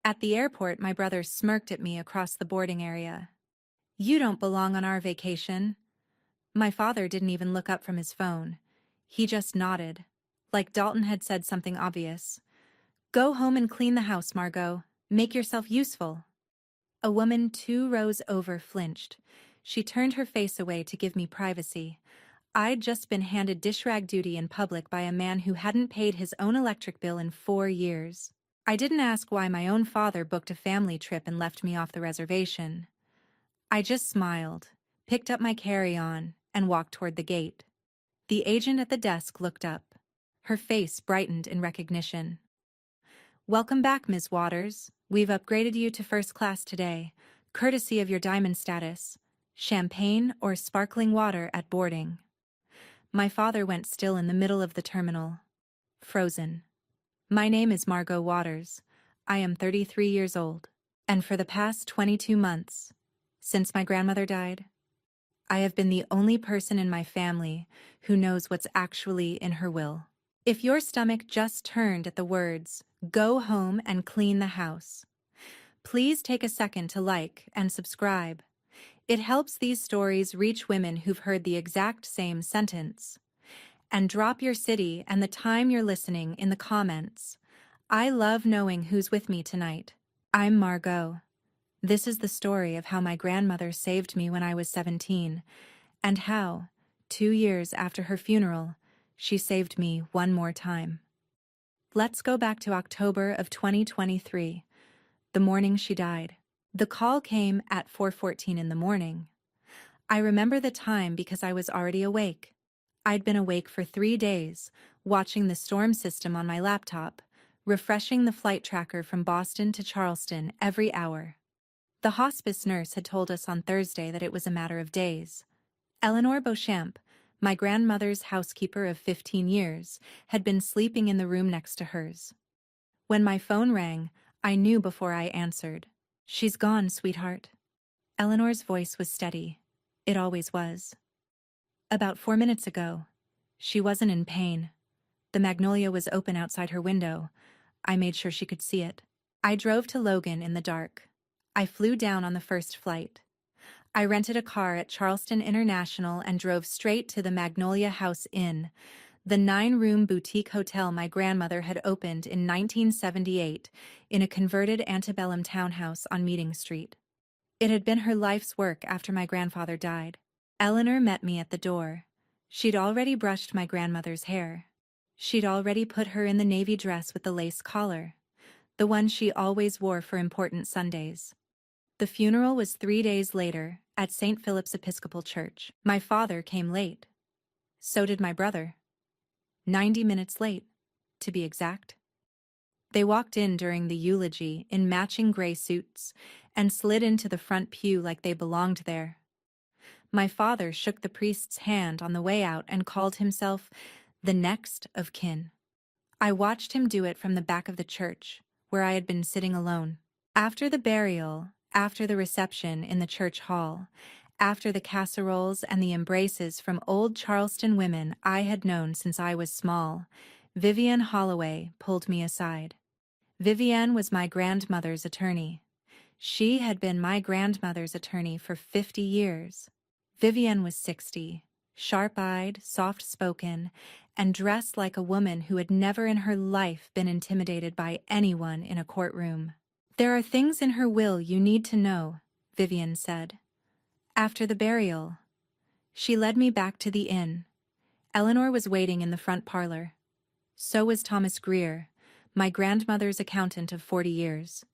At the airport, my brother smirked at me across the boarding area. "You don't belong on our vacation." My father didn't even look up from his phone. He just nodded, like Dalton had said something obvious. "Go home and clean the house, Margot. Make yourself useful." A woman 2 rows over flinched. She turned her face away to give me privacy. I'd just been handed dish rag duty in public by a man who hadn't paid his own electric bill in 4 years. I didn't ask why my own father booked a family trip and left me off the reservation. I just smiled, picked up my carry-on, and walked toward the gate. The agent at the desk looked up. Her face brightened in recognition. "Welcome back, Ms. Waters. We've upgraded you to first class today, courtesy of your diamond status. Champagne or sparkling water at boarding." My father went still in the middle of the terminal. Frozen. "My name is Margot Waters. I am 33 years old. And for the past 22 months, since my grandmother died, I have been the only person in my family who knows what's actually in her will." If your stomach just turned at the words, "Go home and clean the house," please take a second to like and subscribe. It helps these stories reach women who've heard the exact same sentence. And drop your city and the time you're listening in the comments. I love knowing who's with me tonight. I'm Margot. This is the story of how my grandmother saved me when I was 17, and how, 2 years after her funeral, she saved me one more time. Let's go back to October of 2023, the morning she died. The call came at 4:14 in the morning. I remember the time because I was already awake. I'd been awake for 3 days, watching the storm system on my laptop, refreshing the flight tracker from Boston to Charleston every hour. The hospice nurse had told us on Thursday that it was a matter of days. Eleanor Beauchamp, my grandmother's housekeeper of 15 years, had been sleeping in the room next to hers. When my phone rang, I knew before I answered. "She's gone, sweetheart." Eleanor's voice was steady. It always was. "About 4 minutes ago. She wasn't in pain. The magnolia was open outside her window. I made sure she could see it." I drove to Logan in the dark. I flew down on the first flight. I rented a car at Charleston International and drove straight to the Magnolia House Inn, the 9-room boutique hotel my grandmother had opened in 1978 in a converted antebellum townhouse on Meeting Street. It had been her life's work after my grandfather died. Eleanor met me at the door. She'd already brushed my grandmother's hair. She'd already put her in the navy dress with the lace collar, the one she always wore for important Sundays. The funeral was 3 days later at St. Philip's Episcopal Church. My father came late. So did my brother. 90 minutes late, to be exact. They walked in during the eulogy in matching gray suits and slid into the front pew like they belonged there. My father shook the priest's hand on the way out and called himself the next of kin. I watched him do it from the back of the church, where I had been sitting alone. After the burial, after the reception in the church hall, after the casseroles and the embraces from old Charleston women I had known since I was small, Vivian Holloway pulled me aside. Vivian was my grandmother's attorney. She had been my grandmother's attorney for 50 years. Vivian was 60, sharp-eyed, soft-spoken, and dressed like a woman who had never in her life been intimidated by anyone in a courtroom. "There are things in her will you need to know," Vivian said. After the burial, she led me back to the inn. Eleanor was waiting in the front parlor. So was Thomas Greer, my grandmother's accountant of 40 years.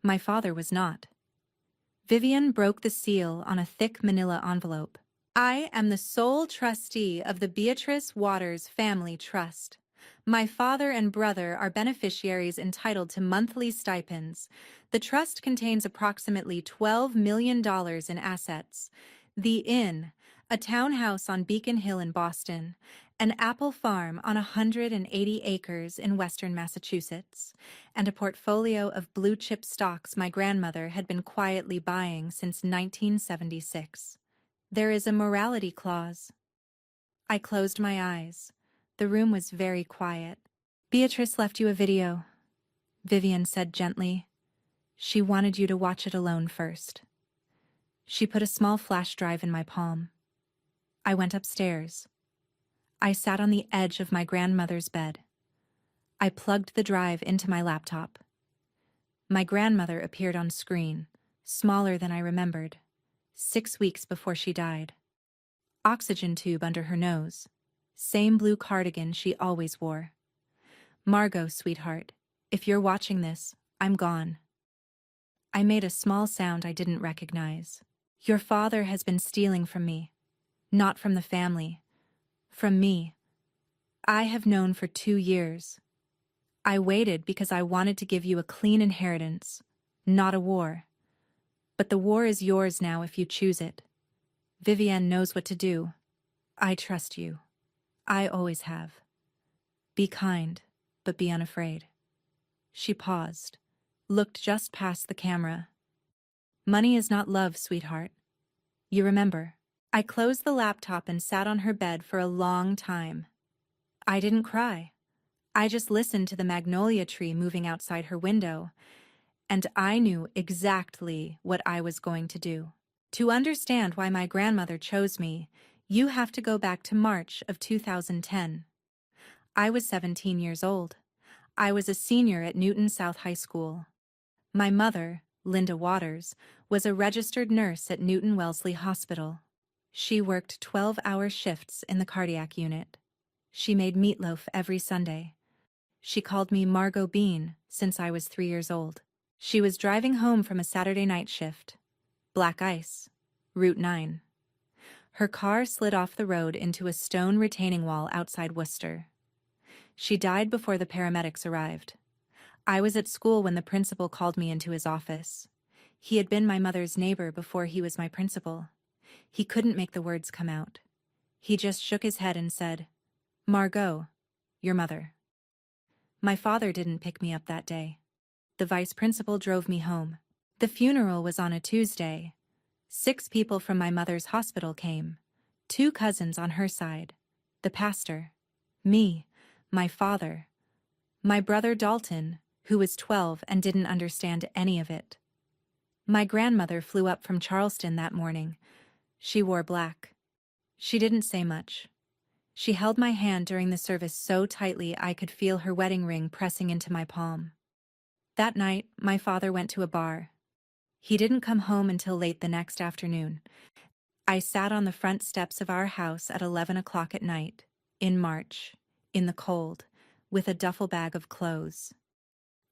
My father was not. Vivian broke the seal on a thick manila envelope. "I am the sole trustee of the Beatrice Waters Family Trust. My father and brother are beneficiaries entitled to monthly stipends. The trust contains approximately $12 million in assets. The Inn, a townhouse on Beacon Hill in Boston, an apple farm on 180 acres in western Massachusetts, and a portfolio of blue-chip stocks my grandmother had been quietly buying since 1976. There is a morality clause." I closed my eyes. The room was very quiet. "Beatrice left you a video," Vivian said gently. She wanted you to watch it alone first. She put a small flash drive in my palm. I went upstairs. I sat on the edge of my grandmother's bed. I plugged the drive into my laptop. My grandmother appeared on screen, smaller than I remembered, 6 weeks before she died. Oxygen tube under her nose. Same blue cardigan she always wore. Margot, sweetheart, if you're watching this, I'm gone. I made a small sound I didn't recognize. Your father has been stealing from me. Not from the family. From me. I have known for 2 years. I waited because I wanted to give you a clean inheritance, not a war. But the war is yours now if you choose it. Vivienne knows what to do. I trust you. I always have. Be kind, but be unafraid. She paused, looked just past the camera. Money is not love, sweetheart. You remember. I closed the laptop and sat on her bed for a long time. I didn't cry. I just listened to the magnolia tree moving outside her window, and I knew exactly what I was going to do. To understand why my grandmother chose me, you have to go back to March of 2010. I was 17 years old. I was a senior at Newton South High School. My mother, Linda Waters, was a registered nurse at Newton Wellesley Hospital. She worked 12-hour shifts in the cardiac unit. She made meatloaf every Sunday. She called me Margot Bean since I was 3 years old. She was driving home from a Saturday night shift. Black ice. Route 9. Her car slid off the road into a stone retaining wall outside Worcester. She died before the paramedics arrived. I was at school when the principal called me into his office. He had been my mother's neighbor before he was my principal. He couldn't make the words come out. He just shook his head and said, "Margot, your mother." My father didn't pick me up that day. The vice principal drove me home. The funeral was on a Tuesday. 6 people from my mother's hospital came. 2 cousins on her side. The pastor. Me. My father. My brother Dalton, who was 12 and didn't understand any of it. My grandmother flew up from Charleston that morning. She wore black. She didn't say much. She held my hand during the service so tightly I could feel her wedding ring pressing into my palm. That night, my father went to a bar. He didn't come home until late the next afternoon. I sat on the front steps of our house at 11 o'clock at night, in March, in the cold, with a duffel bag of clothes.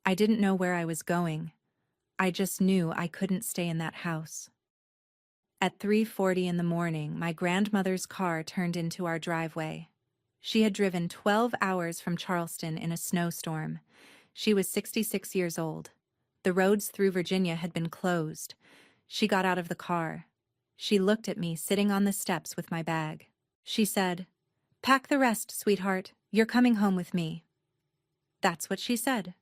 I didn't know where I was going. I just knew I couldn't stay in that house. At 3:40 in the morning, my grandmother's car turned into our driveway. She had driven 12 hours from Charleston in a snowstorm. She was 66 years old. The roads through Virginia had been closed. She got out of the car. She looked at me sitting on the steps with my bag. She said, "Pack the rest, sweetheart. You're coming home with me." That's what she said.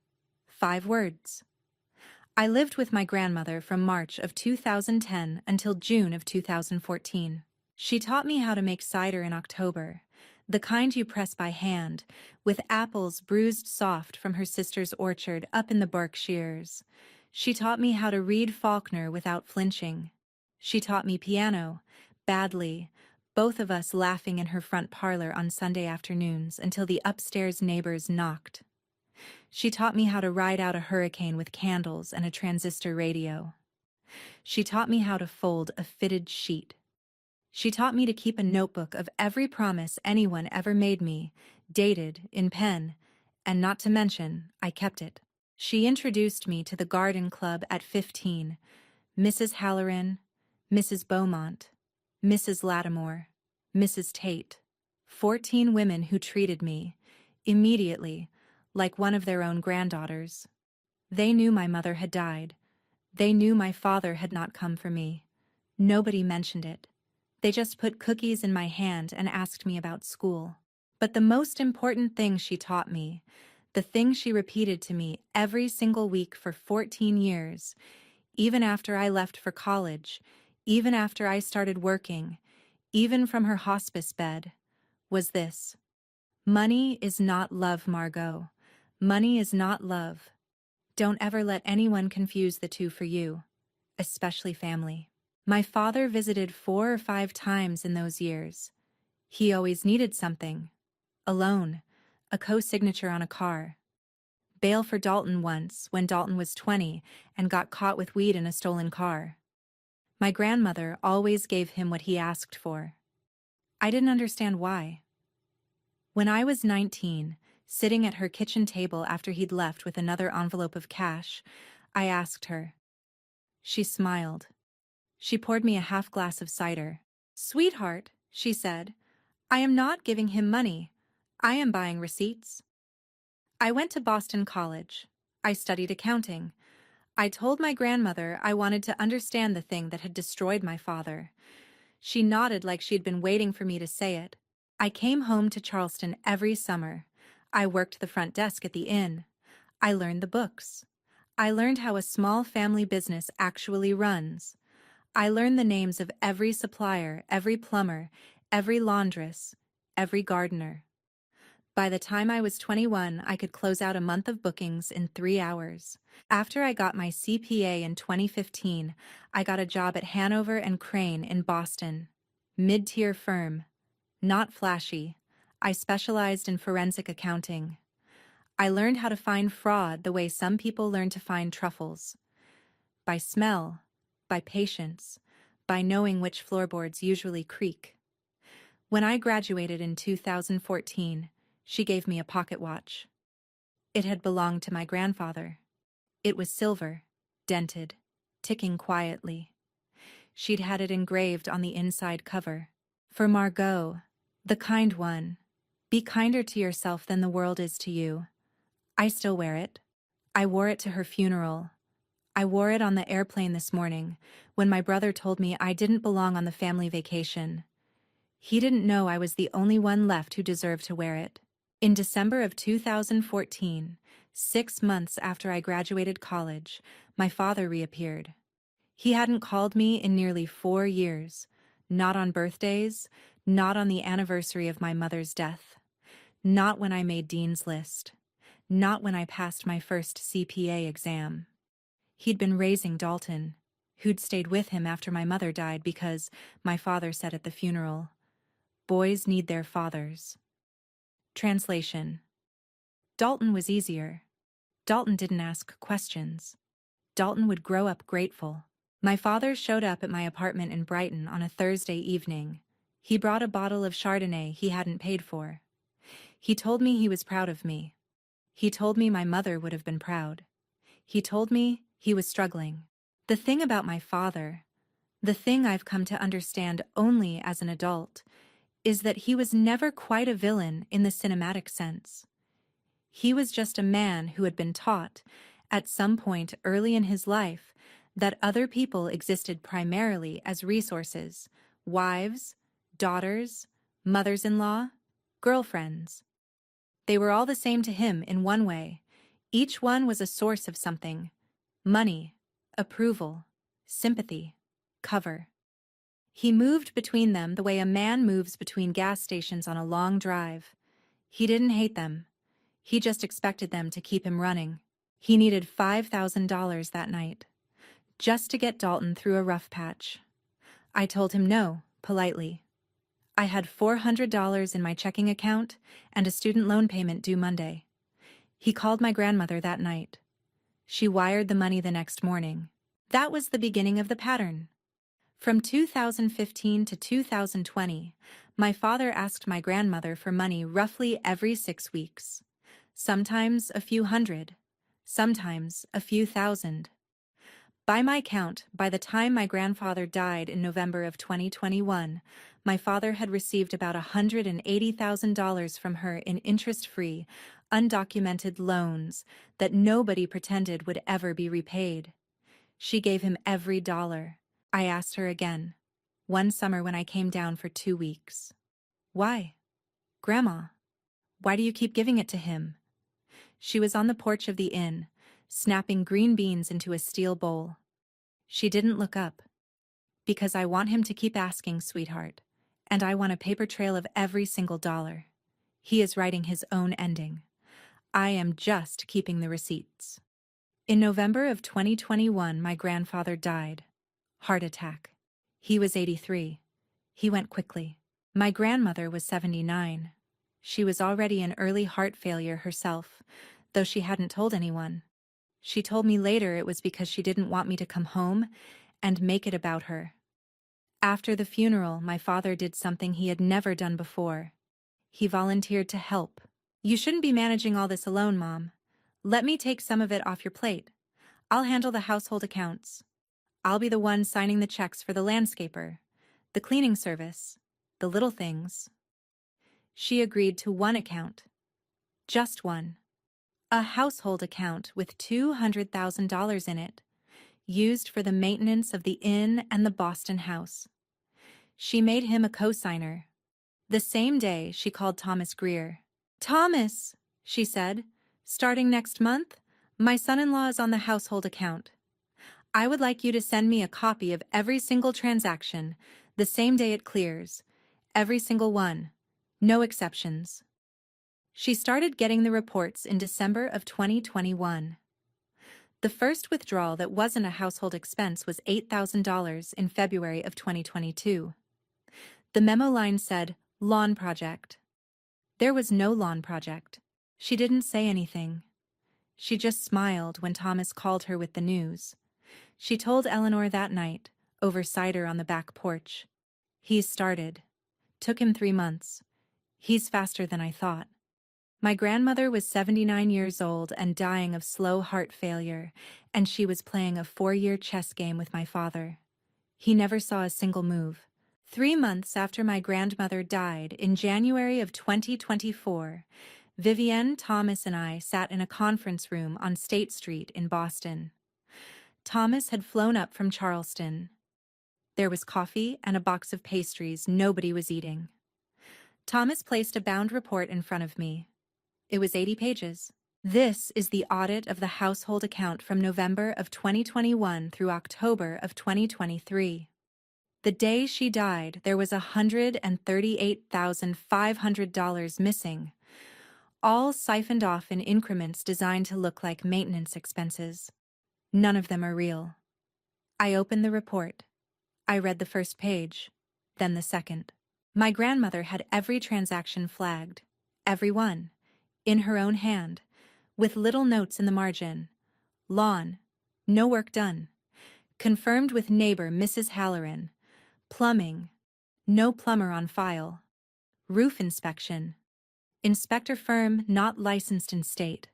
5 words. I lived with my grandmother from March of 2010 until June of 2014. She taught me how to make cider in October, the kind you press by hand, with apples bruised soft from her sister's orchard up in the Berkshires. She taught me how to read Faulkner without flinching. She taught me piano, badly, both of us laughing in her front parlor on Sunday afternoons until the upstairs neighbors knocked. She taught me how to ride out a hurricane with candles and a transistor radio. She taught me how to fold a fitted sheet. She taught me to keep a notebook of every promise anyone ever made me, dated, in pen, and not to mention, I kept it. She introduced me to the garden club at 15, Mrs. Halloran, Mrs. Beaumont, Mrs. Lattimore, Mrs. Tate, 14 women who treated me, immediately, like one of their own granddaughters. They knew my mother had died. They knew my father had not come for me. Nobody mentioned it. They just put cookies in my hand and asked me about school. But the most important thing she taught me, the thing she repeated to me every single week for 14 years, even after I left for college, even after I started working, even from her hospice bed, was this: money is not love, Margot. Money is not love. Don't ever let anyone confuse the two for you, especially family. My father visited 4 or 5 times in those years. He always needed something. A loan, a co-signature on a car. Bail for Dalton once when Dalton was 20 and got caught with weed in a stolen car. My grandmother always gave him what he asked for. I didn't understand why. When I was 19, sitting at her kitchen table after he'd left with another envelope of cash, I asked her. She smiled. She poured me a half glass of cider. "Sweetheart," she said, "I am not giving him money. I am buying receipts." I went to Boston College. I studied accounting. I told my grandmother I wanted to understand the thing that had destroyed my father. She nodded like she'd been waiting for me to say it. I came home to Charleston every summer. I worked the front desk at the inn. I learned the books. I learned how a small family business actually runs. I learned the names of every supplier, every plumber, every laundress, every gardener. By the time I was 21, I could close out a month of bookings in 3 hours. After I got my CPA in 2015, I got a job at Hanover and Crane in Boston. Mid-tier firm. Not flashy. I specialized in forensic accounting. I learned how to find fraud the way some people learn to find truffles. By smell, by patience, by knowing which floorboards usually creak. When I graduated in 2014, she gave me a pocket watch. It had belonged to my grandfather. It was silver, dented, ticking quietly. She'd had it engraved on the inside cover. "For Margot, the kind one. Be kinder to yourself than the world is to you." I still wear it. I wore it to her funeral. I wore it on the airplane this morning when my brother told me I didn't belong on the family vacation. He didn't know I was the only one left who deserved to wear it. In December of 2014, 6 months after I graduated college, my father reappeared. He hadn't called me in nearly 4 years, not on birthdays, not on the anniversary of my mother's death, not when I made Dean's List, not when I passed my first CPA exam. He'd been raising Dalton, who'd stayed with him after my mother died because, my father said at the funeral, boys need their fathers. Translation. Dalton was easier. Dalton didn't ask questions. Dalton would grow up grateful. My father showed up at my apartment in Brighton on a Thursday evening. He brought a bottle of Chardonnay he hadn't paid for. He told me he was proud of me. He told me my mother would have been proud. He told me he was struggling. The thing about my father, the thing I've come to understand only as an adult, is that he was never quite a villain in the cinematic sense. He was just a man who had been taught, at some point early in his life, that other people existed primarily as resources: wives, daughters, mothers-in-law, girlfriends. They were all the same to him in one way. Each one was a source of something: money, approval, sympathy, cover. He moved between them the way a man moves between gas stations on a long drive. He didn't hate them. He just expected them to keep him running. He needed $5,000 that night, just to get Dalton through a rough patch. I told him no, politely. I had $400 in my checking account and a student loan payment due Monday. He called my grandmother that night. She wired the money the next morning. That was the beginning of the pattern. From 2015 to 2020, my father asked my grandmother for money roughly every 6 weeks. Sometimes a few hundred, sometimes a few thousand. By my count, by the time my grandfather died in November of 2021, my father had received about $180,000 from her in interest-free, undocumented loans that nobody pretended would ever be repaid. She gave him every dollar. I asked her again, one summer when I came down for 2 weeks. "Why? Grandma, why do you keep giving it to him?" She was on the porch of the inn, snapping green beans into a steel bowl. She didn't look up. "Because I want him to keep asking, sweetheart, and I want a paper trail of every single dollar. He is writing his own ending. I am just keeping the receipts." In November of 2021, my grandfather died. Heart attack. He was 83. He went quickly. My grandmother was 79. She was already in early heart failure herself, though she hadn't told anyone. She told me later it was because she didn't want me to come home and make it about her. After the funeral, my father did something he had never done before. He volunteered to help. "You shouldn't be managing all this alone, Mom. Let me take some of it off your plate. I'll handle the household accounts. I'll be the one signing the checks for the landscaper, the cleaning service, the little things." She agreed to one account. Just one. A household account with $200,000 in it, used for the maintenance of the inn and the Boston house. She made him a co-signer. The same day, she called Thomas Greer. "Thomas," she said, "starting next month, my son-in-law is on the household account. I would like you to send me a copy of every single transaction the same day it clears. Every single one. No exceptions." She started getting the reports in December of 2021. The first withdrawal that wasn't a household expense was $8,000 in February of 2022. The memo line said, "Lawn project." There was no lawn project. She didn't say anything. She just smiled when Thomas called her with the news. She told Eleanor that night, over cider on the back porch. "He's started. Took him 3 months. He's faster than I thought." My grandmother was 79 years old and dying of slow heart failure, and she was playing a 4-year chess game with my father. He never saw a single move. 3 months after my grandmother died, in January of 2024, Vivienne, Thomas, and I sat in a conference room on State Street in Boston. Thomas had flown up from Charleston. There was coffee and a box of pastries nobody was eating. Thomas placed a bound report in front of me. It was 80 pages. "This is the audit of the household account from November of 2021 through October of 2023. The day she died, there was $138,500 missing, all siphoned off in increments designed to look like maintenance expenses. None of them are real." I opened the report. I read the first page, then the second. My grandmother had every transaction flagged, every one, in her own hand, with little notes in the margin. "Lawn, no work done. Confirmed with neighbor Mrs. Halloran. Plumbing, no plumber on file. Roof inspection. Inspector firm not licensed in state."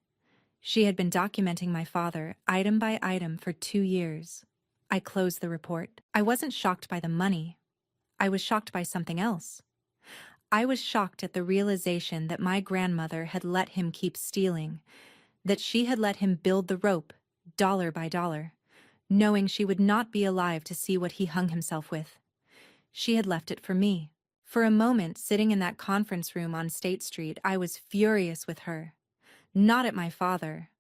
She had been documenting my father, item by item, for 2 years. I closed the report. I wasn't shocked by the money. I was shocked by something else. I was shocked at the realization that my grandmother had let him keep stealing, that she had let him build the rope, dollar by dollar, knowing she would not be alive to see what he hung himself with. She had left it for me. For a moment, sitting in that conference room on State Street, I was furious with her. Not at my father.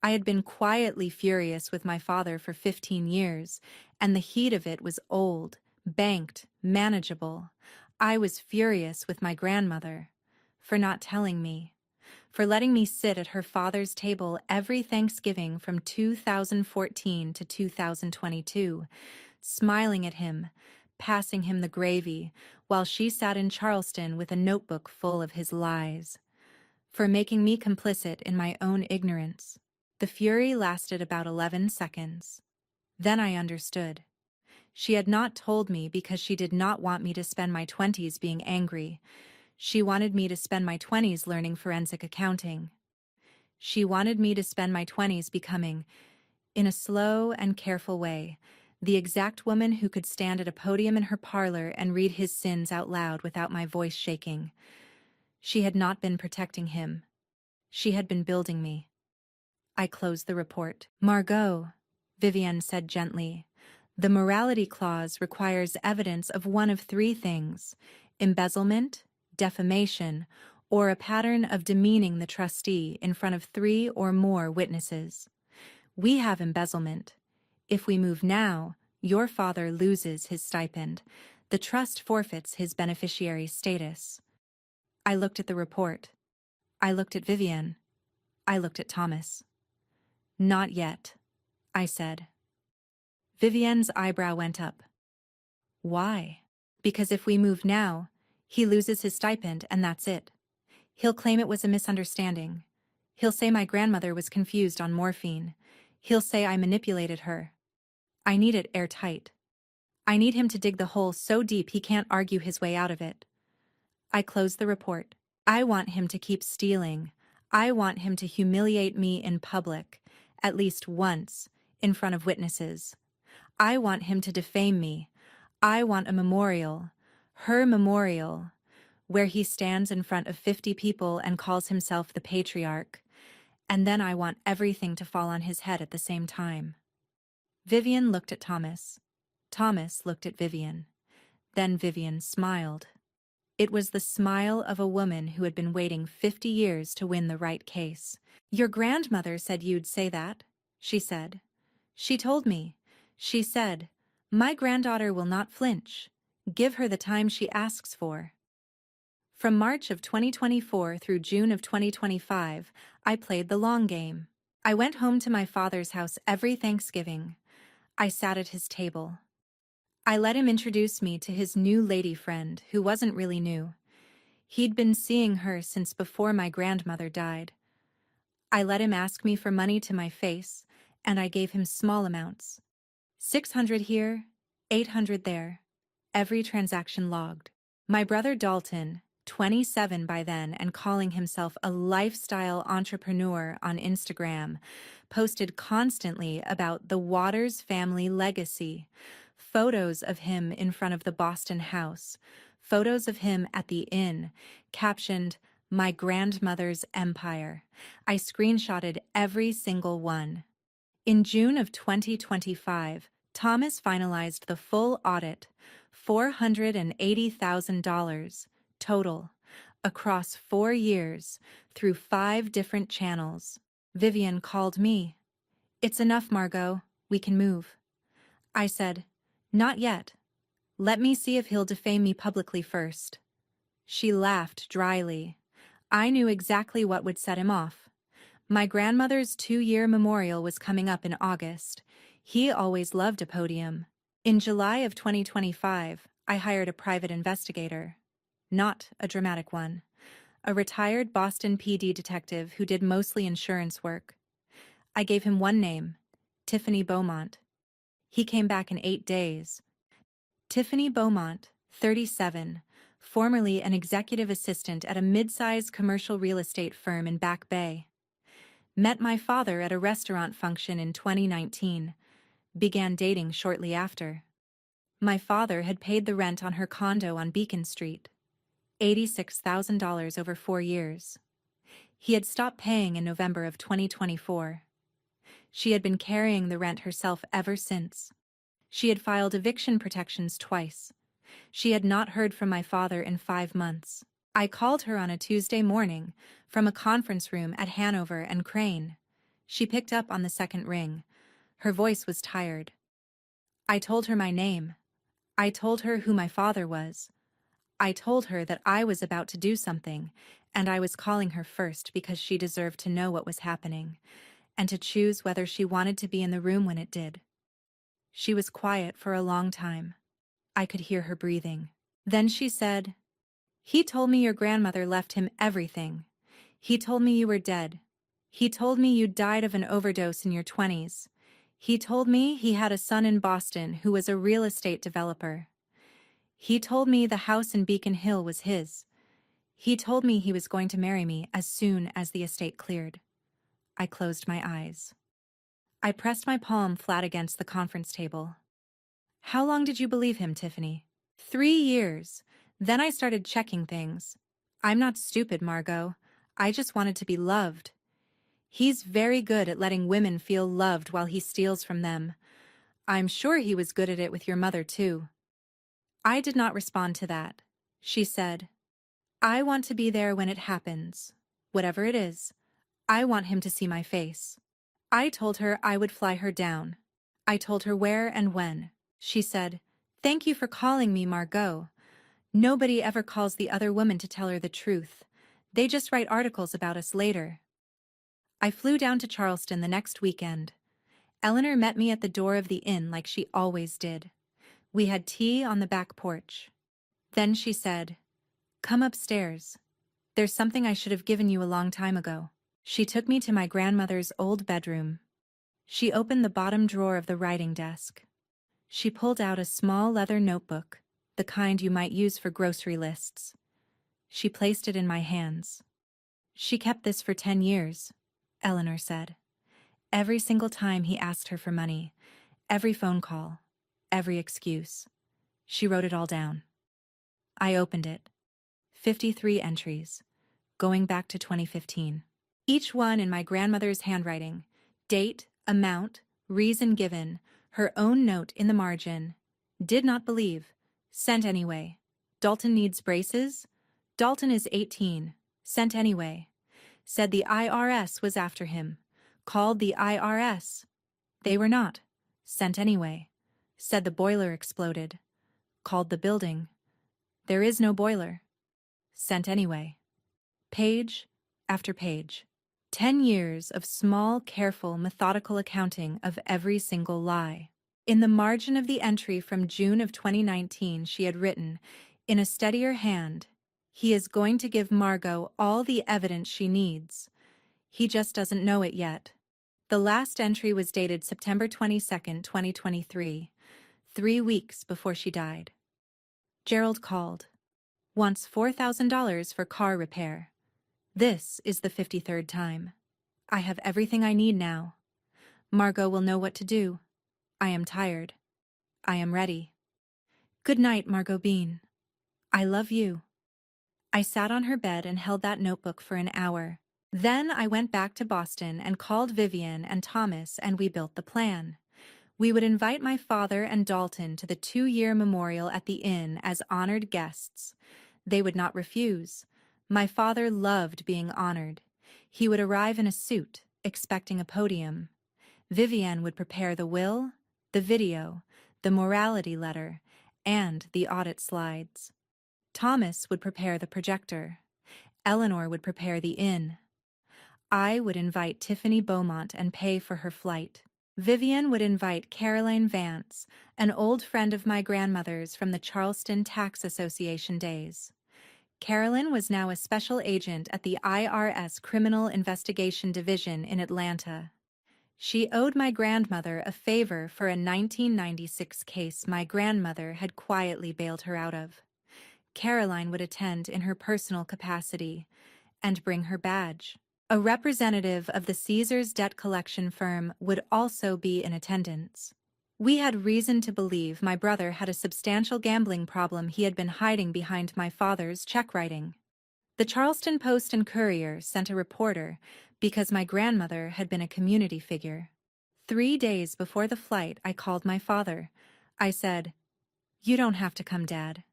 I had been quietly furious with my father for 15 years, and the heat of it was old, banked, manageable. I was furious with my grandmother for not telling me, for letting me sit at her father's table every Thanksgiving from 2014 to 2022, smiling at him, passing him the gravy, while she sat in Charleston with a notebook full of his lies, for making me complicit in my own ignorance. The fury lasted about 11 seconds. Then I understood. She had not told me because she did not want me to spend my 20s being angry. She wanted me to spend my 20s learning forensic accounting. She wanted me to spend my 20s becoming, in a slow and careful way, the exact woman who could stand at a podium in her parlor and read his sins out loud without my voice shaking. She had not been protecting him. She had been building me. I closed the report. "Margot," Vivienne said gently, "the morality clause requires evidence of one of 3 things: embezzlement, defamation, or a pattern of demeaning the trustee in front of 3 or more witnesses. We have embezzlement. If we move now, your father loses his stipend. The trust forfeits his beneficiary status." I looked at the report. I looked at Vivienne. I looked at Thomas. Not yet. I said. Vivienne's eyebrow went up. Why? Because if we move now, he loses his stipend and that's it. He'll claim it was a misunderstanding. He'll say my grandmother was confused on morphine. He'll say I manipulated her. I need it airtight. I need him to dig the hole so deep he can't argue his way out of it. I closed the report. I want him to keep stealing. I want him to humiliate me in public, at least once, in front of witnesses. I want him to defame me. I want a memorial, her memorial, where he stands in front of 50 people and calls himself the patriarch. And then I want everything to fall on his head at the same time. Vivienne looked at Thomas. Thomas looked at Vivienne. Then Vivienne smiled. It was the smile of a woman who had been waiting 50 years to win the right case. Your grandmother said you'd say that, she said. She told me. She said, my granddaughter will not flinch. Give her the time she asks for. From March of 2024 through June of 2025, I played the long game. I went home to my father's house every Thanksgiving. I sat at his table. I let him introduce me to his new lady friend, who wasn't really new. He'd been seeing her since before my grandmother died. I let him ask me for money to my face, and I gave him small amounts. 600 here, 800 there. Every transaction logged. My brother Dalton, 27 by then and calling himself a lifestyle entrepreneur on Instagram, posted constantly about the Waters family legacy. Photos of him in front of the Boston house, photos of him at the inn, captioned, my grandmother's empire. I screenshotted every single one. In June of 2025, Thomas finalized the full audit, $480,000 total, across 4 years, through 5 different channels. Vivienne called me. It's enough, Margot. We can move. I said, not yet. Let me see if he'll defame me publicly first. She laughed dryly. I knew exactly what would set him off. My grandmother's 2-year memorial was coming up in August. He always loved a podium. In July of 2025, I hired a private investigator. Not a dramatic one. A retired Boston PD detective who did mostly insurance work. I gave him one name, Tiffany Beaumont. He came back in 8 days. Tiffany Beaumont, 37, formerly an executive assistant at a mid-size commercial real estate firm in Back Bay. Met my father at a restaurant function in 2019. Began dating shortly after. My father had paid the rent on her condo on Beacon Street. $86,000 over 4 years. He had stopped paying in November of 2024. She had been carrying the rent herself ever since. She had filed eviction protections twice. She had not heard from my father in 5 months. I called her on a Tuesday morning from a conference room at Hanover and Crane. She picked up on the second ring. Her voice was tired. I told her my name. I told her who my father was. I told her that I was about to do something, and I was calling her first because she deserved to know what was happening, and to choose whether she wanted to be in the room when it did. She was quiet for a long time. I could hear her breathing. Then she said, he told me your grandmother left him everything. He told me you were dead. He told me you died of an overdose in your 20s. He told me he had a son in Boston who was a real estate developer. He told me the house in Beacon Hill was his. He told me he was going to marry me as soon as the estate cleared. I closed my eyes. I pressed my palm flat against the conference table. How long did you believe him, Tiffany? 3 years. Then I started checking things. I'm not stupid, Margot. I just wanted to be loved. He's very good at letting women feel loved while he steals from them. I'm sure he was good at it with your mother, too. I did not respond to that. She said, I want to be there when it happens. Whatever it is, I want him to see my face. I told her I would fly her down. I told her where and when. She said, thank you for calling me Margot. Nobody ever calls the other woman to tell her the truth. They just write articles about us later. I flew down to Charleston the next weekend. Eleanor met me at the door of the inn like she always did. We had tea on the back porch. Then she said, "Come upstairs. There's something I should have given you a long time ago." She took me to my grandmother's old bedroom. She opened the bottom drawer of the writing desk. She pulled out a small leather notebook, the kind you might use for grocery lists. She placed it in my hands. "She kept this for 10 years, Eleanor said. Every single time he asked her for money, every phone call, every excuse. She wrote it all down." I opened it. 53 entries, going back to 2015. Each one in my grandmother's handwriting. Date, amount, reason given, her own note in the margin. Did not believe. Sent anyway. Dalton needs braces? Dalton is 18. Sent anyway. Said the IRS was after him. Called the IRS. They were not. Sent anyway. Said the boiler exploded. Called the building. There is no boiler. Sent anyway. Page after page. 10 years of small, careful, methodical accounting of every single lie. In the margin of the entry from June of 2019, she had written, in a steadier hand, "He is going to give Margot all the evidence she needs. He just doesn't know it yet." The last entry was dated September 22, 2023, 3 weeks before she died. Gerald called. Wants $4,000 for car repair. This is the 53rd time. I have everything I need now. Margot will know what to do. I am tired. I am ready. Good night, Margot Bean. I love you. I sat on her bed and held that notebook for an hour. Then I went back to Boston and called Vivian and Thomas, and we built the plan. We would invite my father and Dalton to the 2-year memorial at the inn as honored guests. They would not refuse. My father loved being honored. He would arrive in a suit, expecting a podium. Vivian would prepare the will, the video, the morality letter, and the audit slides. Thomas would prepare the projector. Eleanor would prepare the inn. I would invite Tiffany Beaumont and pay for her flight. Vivian would invite Caroline Vance, an old friend of my grandmother's from the Charleston Tax Association days. Carolyn was now a special agent at the IRS Criminal Investigation Division in Atlanta. She owed my grandmother a favor for a 1996 case my grandmother had quietly bailed her out of. Caroline would attend in her personal capacity and bring her badge. A representative of the Caesars debt collection firm would also be in attendance. We had reason to believe my brother had a substantial gambling problem he had been hiding behind my father's check writing. The Charleston Post and Courier sent a reporter because my grandmother had been a community figure. 3 days before the flight, I called my father. I said, "You don't have to come, Dad,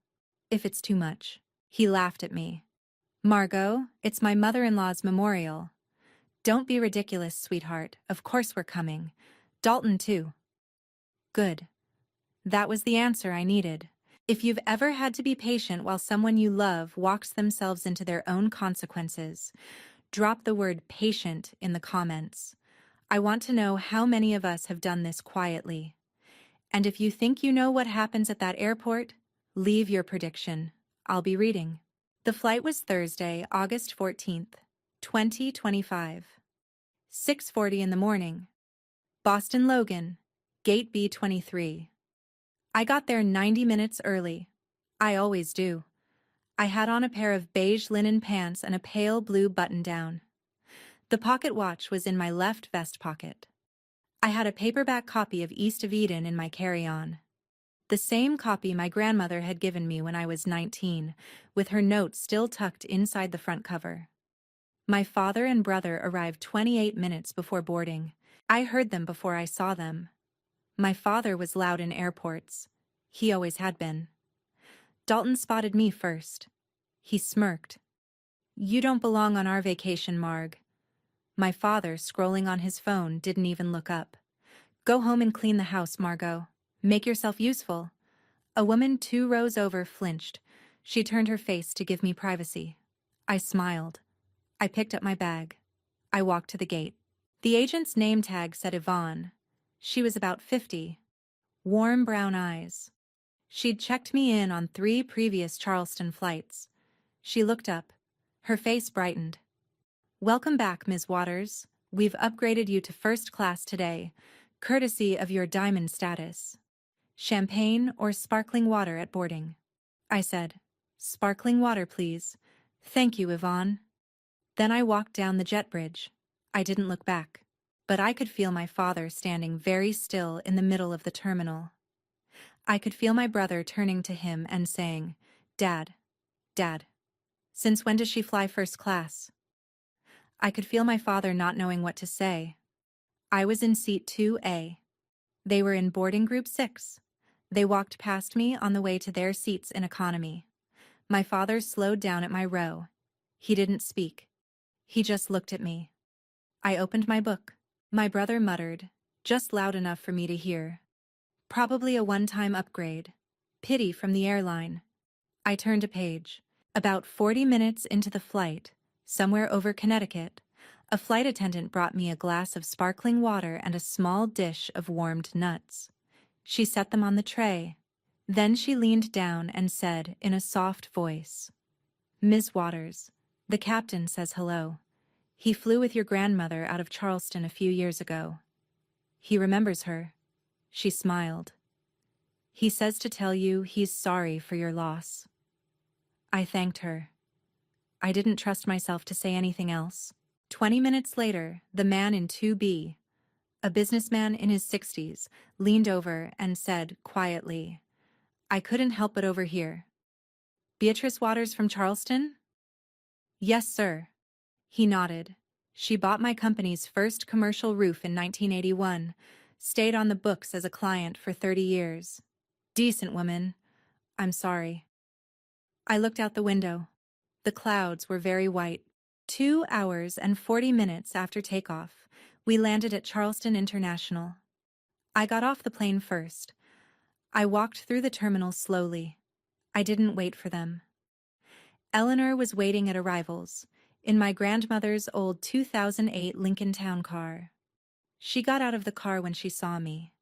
if it's too much." He laughed at me. "Margot, it's my mother-in-law's memorial." "Don't be ridiculous, sweetheart. Of course we're coming. Dalton, too." Good. That was the answer I needed. If you've ever had to be patient while someone you love walks themselves into their own consequences, drop the word patient in the comments. I want to know how many of us have done this quietly. And if you think you know what happens at that airport, leave your prediction. I'll be reading. The flight was Thursday, August 14th, 2025. 6:40 in the morning. Boston Logan, Gate B23. I got there 90 minutes early. I always do. I had on a pair of beige linen pants and a pale blue button-down. The pocket watch was in my left vest pocket. I had a paperback copy of East of Eden in my carry-on. The same copy my grandmother had given me when I was 19, with her note still tucked inside the front cover. My father and brother arrived 28 minutes before boarding. I heard them before I saw them. My father was loud in airports. He always had been. Dalton spotted me first. He smirked. "You don't belong on our vacation, Marg." My father, scrolling on his phone, didn't even look up. "Go home and clean the house, Margot. Make yourself useful." A woman 2 rows over flinched. She turned her face to give me privacy. I smiled. I picked up my bag. I walked to the gate. The agent's name tag said Yvonne. She was about 50. Warm brown eyes. She'd checked me in on 3 previous Charleston flights. She looked up. Her face brightened. "Welcome back, Ms. Waters. We've upgraded you to first class today, courtesy of your diamond status. Champagne or sparkling water at boarding?" I said, "Sparkling water, please. Thank you, Yvonne." Then I walked down the jet bridge. I didn't look back, but I could feel my father standing very still in the middle of the terminal. I could feel my brother turning to him and saying, "Dad, Dad, since when does she fly first class?" I could feel my father not knowing what to say. I was in seat 2A. They were in boarding group 6. They walked past me on the way to their seats in economy. My father slowed down at my row. He didn't speak. He just looked at me. I opened my book. My brother muttered, just loud enough for me to hear, "Probably a one-time upgrade. Pity from the airline." I turned a page. About 40 minutes into the flight, somewhere over Connecticut, a flight attendant brought me a glass of sparkling water and a small dish of warmed nuts. She set them on the tray. Then she leaned down and said in a soft voice, "Ms. Waters, the captain says hello. He flew with your grandmother out of Charleston a few years ago. He remembers her." She smiled. "He says to tell you he's sorry for your loss." I thanked her. I didn't trust myself to say anything else. 20 minutes later, the man in 2B, a businessman in his 60s, leaned over and said quietly, "I couldn't help but overhear. Beatrice Waters from Charleston?" "Yes, sir." He nodded. "She bought my company's first commercial roof in 1981, stayed on the books as a client for 30 years. Decent woman. I'm sorry." I looked out the window. The clouds were very white. 2 hours and 40 minutes after takeoff, we landed at Charleston International. I got off the plane first. I walked through the terminal slowly. I didn't wait for them. Eleanor was waiting at arrivals, in my grandmother's old 2008 Lincoln Town car. She got out of the car when she saw me.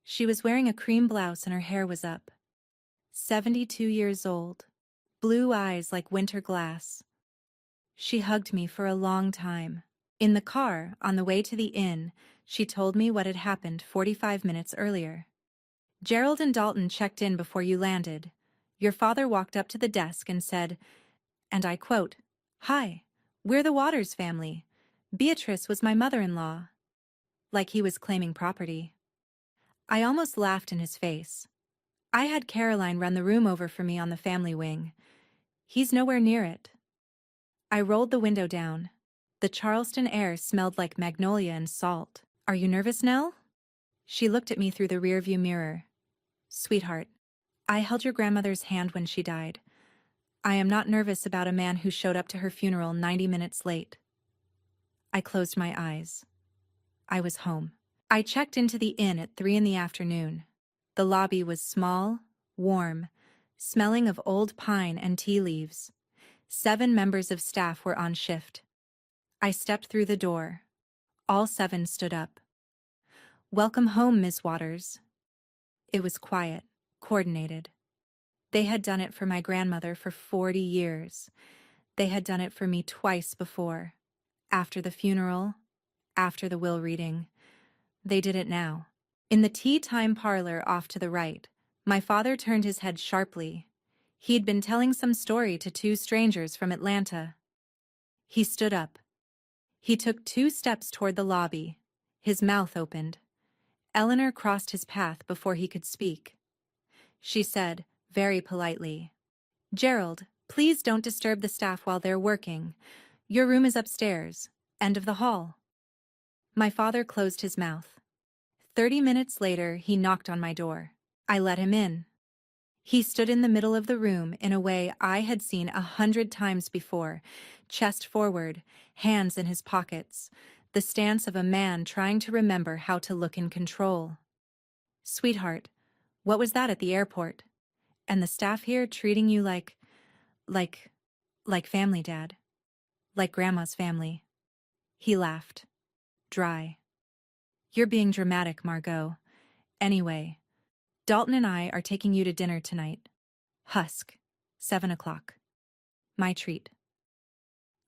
She was wearing a cream blouse and her hair was up. 72 years old. Blue eyes like winter glass. She hugged me for a long time. In the car, on the way to the inn, she told me what had happened 45 minutes earlier. "Gerald and Dalton checked in before you landed. Your father walked up to the desk and said," and I quote, "Hi, we're the Waters family. Beatrice was my mother-in-law." Like he was claiming property. I almost laughed in his face. I had Caroline run the room over for me on the family wing. He's nowhere near it. I rolled the window down. The Charleston air smelled like magnolia and salt. "Are you nervous, Nell?" She looked at me through the rearview mirror. "Sweetheart, I held your grandmother's hand when she died. I am not nervous about a man who showed up to her funeral 90 minutes late." I closed my eyes. I was home. I checked into the inn at 3 in the afternoon. The lobby was small, warm, smelling of old pine and tea leaves. 7 members of staff were on shift. I stepped through the door. All 7 stood up. "Welcome home, Miss Waters." It was quiet, coordinated. They had done it for my grandmother for 40 years. They had done it for me twice before. After the funeral, after the will reading. They did it now. In the tea time parlor off to the right, my father turned his head sharply. He'd been telling some story to 2 strangers from Atlanta. He stood up. He took 2 steps toward the lobby. His mouth opened. Eleanor crossed his path before he could speak. She said, very politely, "Gerald, please don't disturb the staff while they're working. Your room is upstairs, end of the hall." My father closed his mouth. 30 minutes later, he knocked on my door. I let him in. He stood in the middle of the room in a way I had seen 100 times before, chest forward, hands in his pockets, the stance of a man trying to remember how to look in control. "Sweetheart, what was that at the airport? And the staff here treating you like family, Dad. Like Grandma's family." He laughed. Dry. You're being dramatic, Margot. Anyway, Dalton and I are taking you to dinner tonight. Husk, 7 o'clock. My treat.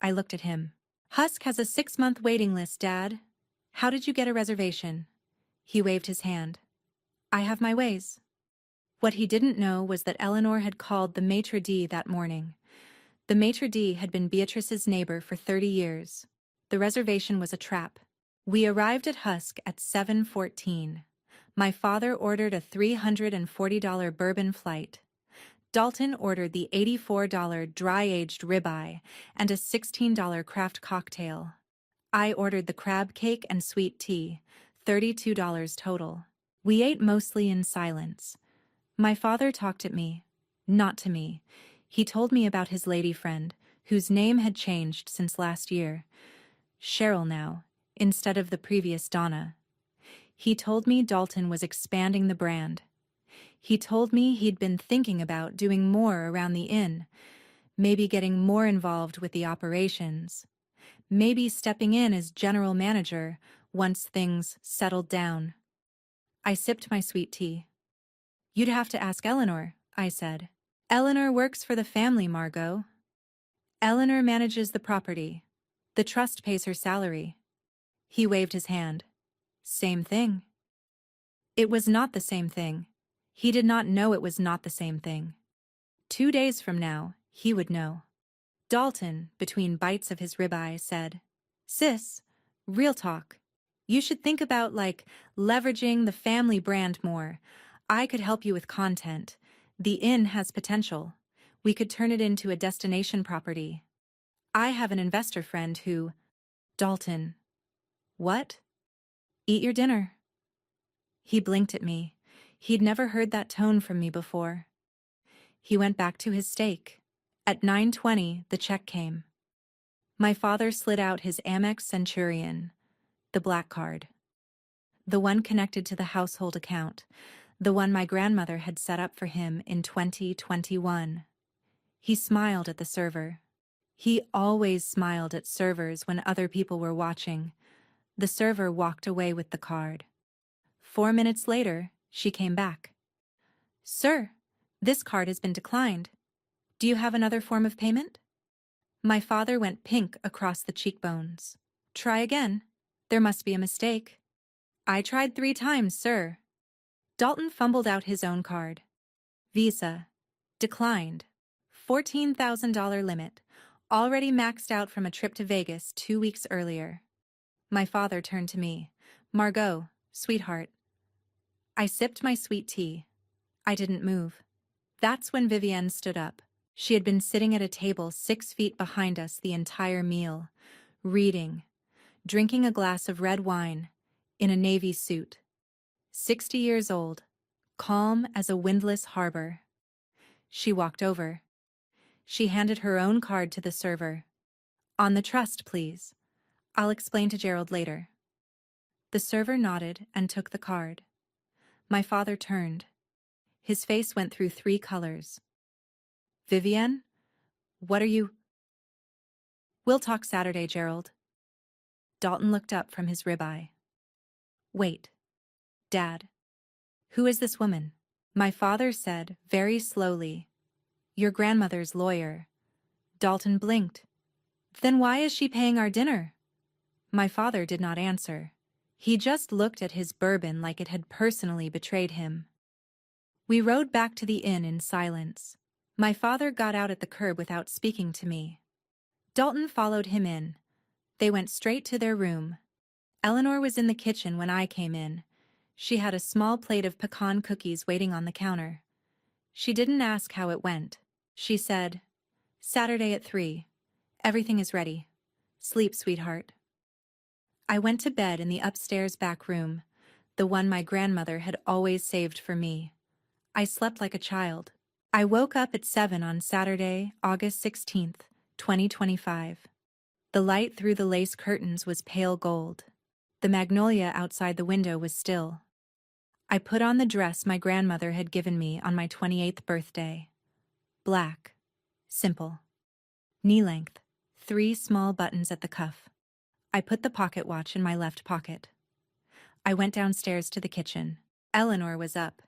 I looked at him. Husk has a 6-month waiting list, Dad. How did you get a reservation? He waved his hand. I have my ways. What he didn't know was that Eleanor had called the maitre d' that morning. The maitre d' had been Beatrice's neighbor for 30 years. The reservation was a trap. We arrived at Husk at 7:14. My father ordered a $340 bourbon flight. Dalton ordered the $84 dry-aged ribeye and a $16 craft cocktail. I ordered the crab cake and sweet tea, $32 total. We ate mostly in silence. My father talked at me, not to me. He told me about his lady friend, whose name had changed since last year. Cheryl now, instead of the previous Donna. He told me Dalton was expanding the brand. He told me he'd been thinking about doing more around the inn, maybe getting more involved with the operations, maybe stepping in as general manager once things settled down. I sipped my sweet tea. You'd have to ask Eleanor, I said. Eleanor works for the family, Margot. Eleanor manages the property. The trust pays her salary. He waved his hand. Same thing. It was not the same thing. He did not know it was not the same thing. 2 days from now, he would know. Dalton, between bites of his ribeye, said, Sis, real talk. You should think about, leveraging the family brand more. I could help you with content. The inn has potential. We could turn it into a destination property. I have an investor friend who... Dalton. What? Eat your dinner. He blinked at me. He'd never heard that tone from me before. He went back to his steak. At 9:20, the check came. My father slid out his Amex Centurion, the black card. The one connected to the household account, the one my grandmother had set up for him in 2021. He smiled at the server. He always smiled at servers when other people were watching. The server walked away with the card. 4 minutes later, she came back. Sir, this card has been declined. Do you have another form of payment? My father went pink across the cheekbones. Try again. There must be a mistake. I tried 3 times, sir. Dalton fumbled out his own card. Visa. Declined. $14,000 limit. Already maxed out from a trip to Vegas 2 weeks earlier. My father turned to me. Margot, sweetheart. I sipped my sweet tea. I didn't move. That's when Vivienne stood up. She had been sitting at a table 6 feet behind us the entire meal, reading, drinking a glass of red wine, in a navy suit. 60 years old, calm as a windless harbor. She walked over. She handed her own card to the server. On the trust, please. I'll explain to Gerald later. The server nodded and took the card. My father turned. His face went through 3 colors. Vivienne? What are you... We'll talk Saturday, Gerald. Dalton looked up from his ribeye. Wait. Dad. Who is this woman? My father said, very slowly, your grandmother's lawyer. Dalton blinked. Then why is she paying our dinner? My father did not answer. He just looked at his bourbon like it had personally betrayed him. We rode back to the inn in silence. My father got out at the curb without speaking to me. Dalton followed him in. They went straight to their room. Eleanor was in the kitchen when I came in. She had a small plate of pecan cookies waiting on the counter. She didn't ask how it went. She said, Saturday at 3. Everything is ready. Sleep, sweetheart. I went to bed in the upstairs back room, the one my grandmother had always saved for me. I slept like a child. I woke up at 7 on Saturday, August 16th, 2025. The light through the lace curtains was pale gold. The magnolia outside the window was still. I put on the dress my grandmother had given me on my 28th birthday. Black. Simple. Knee-length. 3 small buttons at the cuff. I put the pocket watch in my left pocket. I went downstairs to the kitchen. Eleanor was up.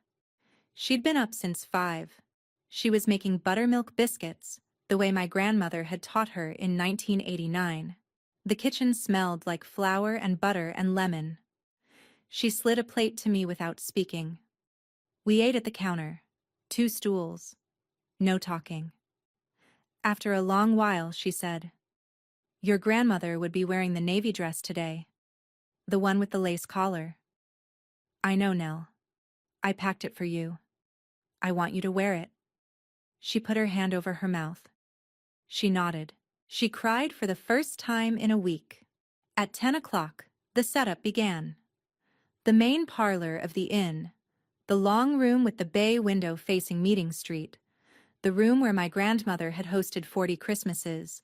She'd been up since 5. She was making buttermilk biscuits, the way my grandmother had taught her in 1989. The kitchen smelled like flour and butter and lemon. She slid a plate to me without speaking. We ate at the counter. 2 stools. No talking. After a long while, she said, "Your grandmother would be wearing the navy dress today. The one with the lace collar." "I know, Nell. I packed it for you. I want you to wear it." She put her hand over her mouth. She nodded. She cried for the first time in a week. At 10 o'clock, the setup began. The main parlor of the inn, the long room with the bay window facing Meeting Street, the room where my grandmother had hosted 40 Christmases,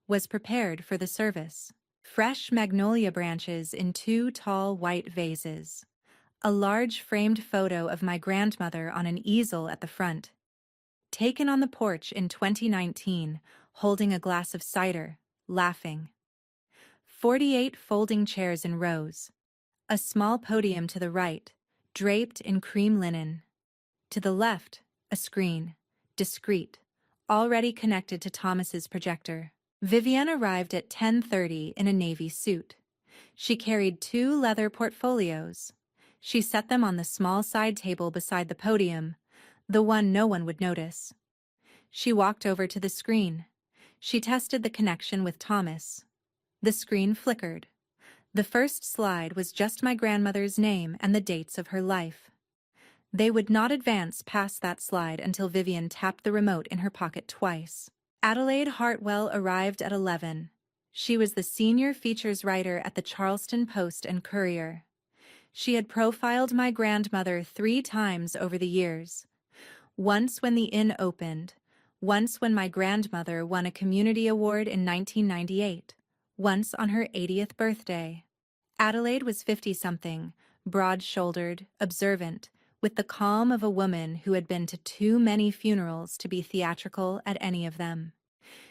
was prepared for the service. Fresh magnolia branches in 2 tall white vases. A large framed photo of my grandmother on an easel at the front. Taken on the porch in 2019, holding a glass of cider, laughing. 48 folding chairs in rows. A small podium to the right, draped in cream linen. To the left, a screen, discreet, already connected to Thomas's projector. Vivienne arrived at 10:30 in a navy suit. She carried 2 leather portfolios. She set them on the small side table beside the podium, the one no one would notice. She walked over to the screen. She tested the connection with Thomas. The screen flickered. The first slide was just my grandmother's name and the dates of her life. They would not advance past that slide until Vivienne tapped the remote in her pocket twice. Adelaide Hartwell arrived at 11. She was the senior features writer at the Charleston Post and Courier. She had profiled my grandmother 3 times over the years. Once when the inn opened, once when my grandmother won a community award in 1998, once on her 80th birthday. Adelaide was 50-something, broad-shouldered, observant, with the calm of a woman who had been to too many funerals to be theatrical at any of them.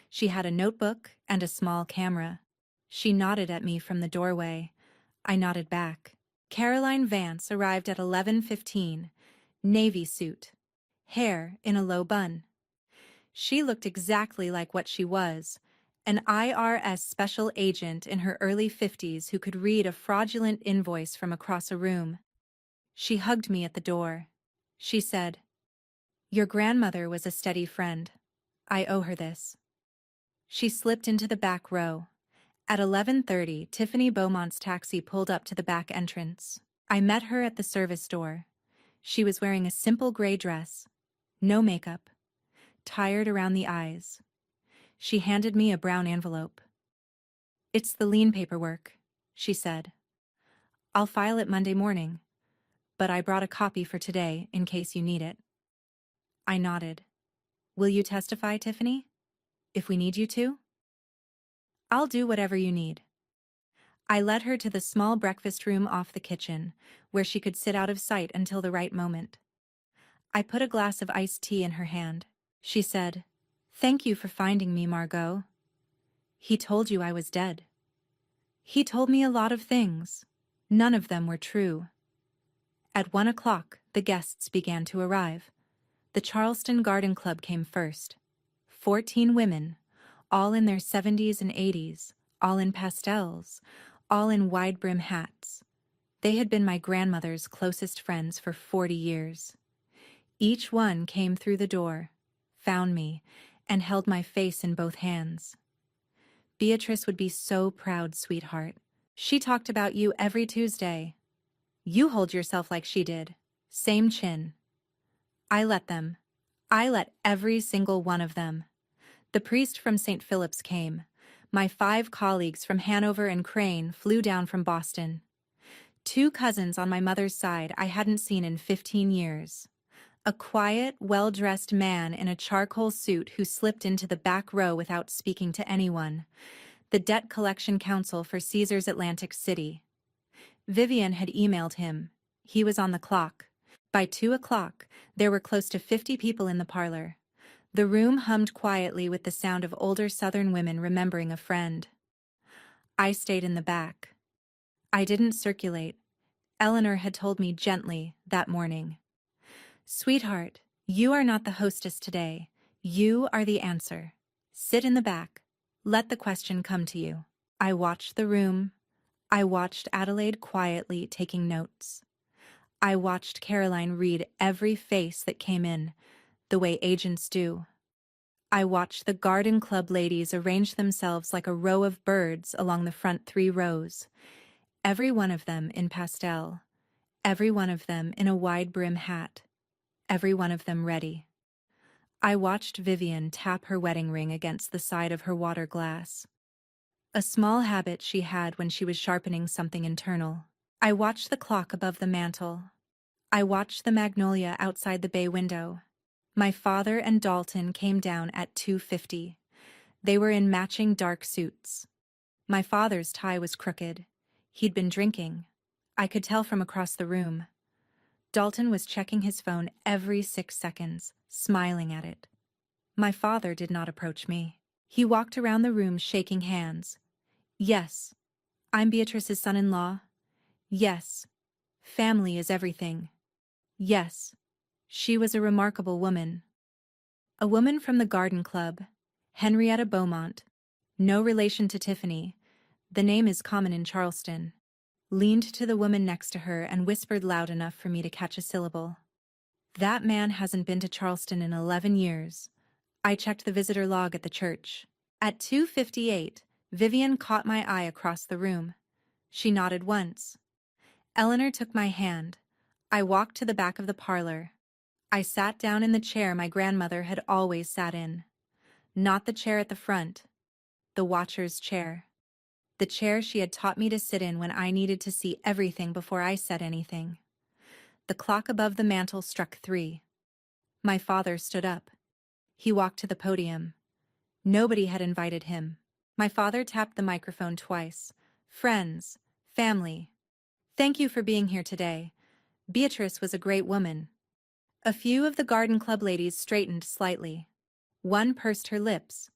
She had a notebook and a small camera. She nodded at me from the doorway. I nodded back. Caroline Vance arrived at 11:15, navy suit, hair in a low bun. She looked exactly like what she was, an IRS special agent in her early 50s who could read a fraudulent invoice from across a room. She hugged me at the door. She said, "Your grandmother was a steady friend. I owe her this." She slipped into the back row. At 11:30, Tiffany Beaumont's taxi pulled up to the back entrance. I met her at the service door. She was wearing a simple gray dress, no makeup, tired around the eyes. She handed me a brown envelope. "It's the lien paperwork," she said. "I'll file it Monday morning, but I brought a copy for today in case you need it." I nodded. "Will you testify, Tiffany? If we need you to?" "I'll do whatever you need." I led her to the small breakfast room off the kitchen, where she could sit out of sight until the right moment. I put a glass of iced tea in her hand. She said, "Thank you for finding me, Margot. He told you I was dead." "He told me a lot of things. None of them were true." At 1 o'clock, the guests began to arrive. The Charleston Garden Club came first. 14 women, all in their 70s and 80s, all in pastels, all in wide-brim hats. They had been my grandmother's closest friends for 40 years. Each one came through the door, found me, and held my face in both hands. "Beatrice would be so proud, sweetheart. She talked about you every Tuesday. You hold yourself like she did. Same chin." I let them. I let every single one of them. The priest from St. Philip's came. My 5 colleagues from Hanover and Crane flew down from Boston. 2 cousins on my mother's side I hadn't seen in 15 years. A quiet, well-dressed man in a charcoal suit who slipped into the back row without speaking to anyone. The Debt Collection Counsel for Caesars Atlantic City. Vivienne had emailed him. He was on the clock. By 2 o'clock, there were close to 50 people in the parlor. The room hummed quietly with the sound of older Southern women remembering a friend. I stayed in the back. I didn't circulate. Eleanor had told me gently that morning. "Sweetheart, you are not the hostess today. You are the answer. Sit in the back. Let the question come to you." I watched the room. I watched Adelaide quietly taking notes. I watched Caroline read every face that came in, the way agents do. I watched the garden club ladies arrange themselves like a row of birds along the front 3 rows, every one of them in pastel, every one of them in a wide brim hat, every one of them ready. I watched Vivian tap her wedding ring against the side of her water glass, a small habit she had when she was sharpening something internal. I watched the clock above the mantel. I watched the magnolia outside the bay window. My father and Dalton came down at 2:50. They were in matching dark suits. My father's tie was crooked. He'd been drinking. I could tell from across the room. Dalton was checking his phone every 6 seconds, smiling at it. My father did not approach me. He walked around the room shaking hands. "Yes, I'm Beatrice's son-in-law. Yes, family is everything. Yes, she was a remarkable woman. A woman from the garden club, Henrietta Beaumont, no relation to Tiffany, the name is common in Charleston," leaned to the woman next to her and whispered loud enough for me to catch a syllable. "That man hasn't been to Charleston in 11 years. I checked the visitor log at the church." At 2:58, Vivian caught my eye across the room. She nodded once. Eleanor took my hand. I walked to the back of the parlor. I sat down in the chair my grandmother had always sat in. Not the chair at the front, the watcher's chair. The chair she had taught me to sit in when I needed to see everything before I said anything. The clock above the mantel struck 3. My father stood up. He walked to the podium. Nobody had invited him. My father tapped the microphone twice. "Friends, family, thank you for being here today. Beatrice was a great woman." A few of the garden club ladies straightened slightly. One pursed her lips.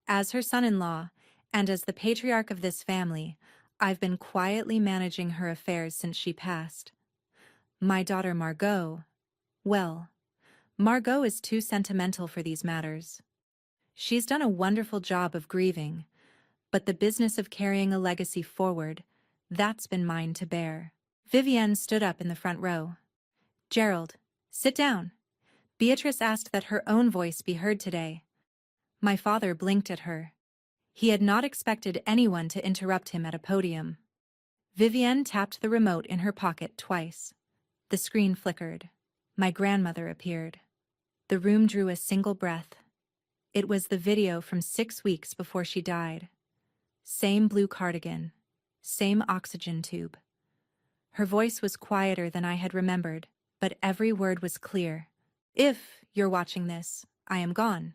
"As her son-in-law, and as the patriarch of this family, I've been quietly managing her affairs since she passed. My daughter Margot, well, Margot is too sentimental for these matters. She's done a wonderful job of grieving, but the business of carrying a legacy forward, that's been mine to bear." Vivienne stood up in the front row. "Gerald, sit down. Beatrice asked that her own voice be heard today." My father blinked at her. He had not expected anyone to interrupt him at a podium. Vivienne tapped the remote in her pocket twice. The screen flickered. My grandmother appeared. The room drew a single breath. It was the video from 6 weeks before she died. Same blue cardigan. Same oxygen tube. Her voice was quieter than I had remembered, but every word was clear. "If you're watching this, I am gone.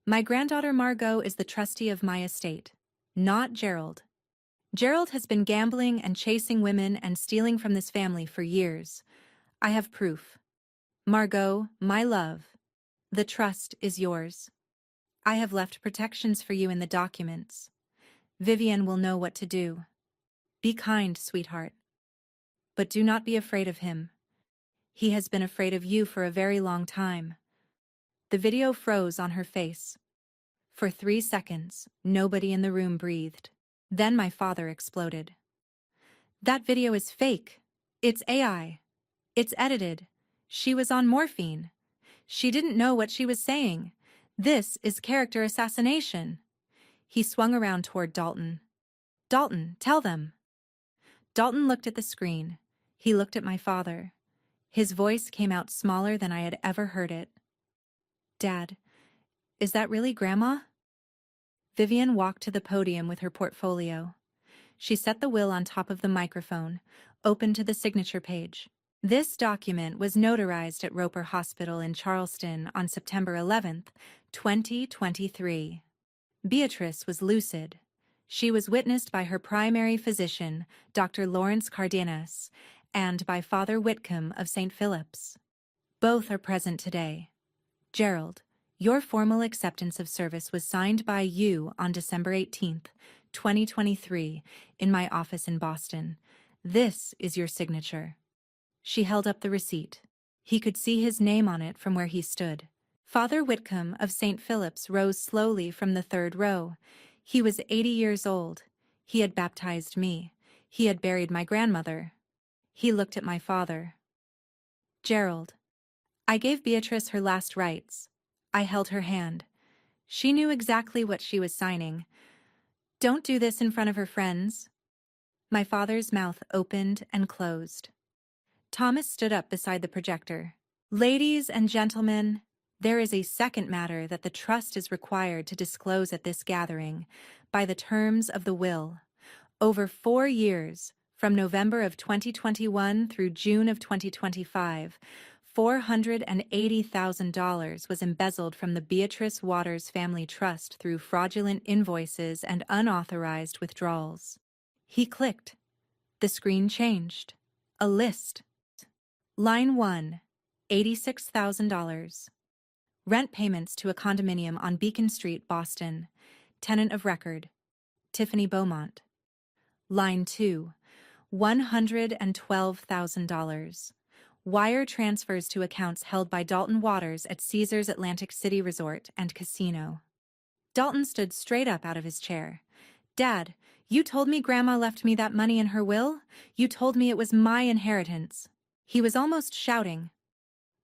My granddaughter Margot is the trustee of my estate, not Gerald. Gerald has been gambling and chasing women and stealing from this family for years. I have proof. Margot, my love, the trust is yours. I have left protections for you in the documents. Vivian will know what to do. Be kind, sweetheart. But do not be afraid of him. He has been afraid of you for a very long time." The video froze on her face. For 3 seconds, nobody in the room breathed. Then my father exploded. "That video is fake. It's AI. It's edited. She was on morphine. She didn't know what she was saying. This is character assassination." He swung around toward Dalton. "Dalton, tell them." Dalton looked at the screen. He looked at my father. His voice came out smaller than I had ever heard it. "Dad, is that really Grandma?" Vivian walked to the podium with her portfolio. She set the will on top of the microphone, opened to the signature page. This document was notarized at Roper Hospital in Charleston on September 11th, 2023. Beatrice was lucid. She was witnessed by her primary physician, Dr. Lawrence Cardenas, and by Father Whitcomb of St. Philip's. Both are present today. Gerald, your formal acceptance of service was signed by you on December 18th, 2023, in my office in Boston. This is your signature." She held up the receipt. He could see his name on it from where he stood. Father Whitcomb of St. Philip's rose slowly from the third row. He was 80 years old. He had baptized me. He had buried my grandmother. He looked at my father. "Gerald." I gave Beatrice her last rites. I held her hand. She knew exactly what she was signing. "Don't do this in front of her friends." My father's mouth opened and closed. Thomas stood up beside the projector. "Ladies and gentlemen, there is a second matter that the trust is required to disclose at this gathering, by the terms of the will. Over 4 years, from November of 2021 through June of 2025, $480,000 was embezzled from the Beatrice Waters Family Trust through fraudulent invoices and unauthorized withdrawals." He clicked. The screen changed. A list. Line 1, $86,000. Rent payments to a condominium on Beacon Street, Boston. Tenant of record, Tiffany Beaumont. Line 2, $112,000. Wire transfers to accounts held by Dalton Waters at Caesars Atlantic City Resort and Casino. Dalton stood straight up out of his chair. "Dad, you told me Grandma left me that money in her will? You told me it was my inheritance." He was almost shouting.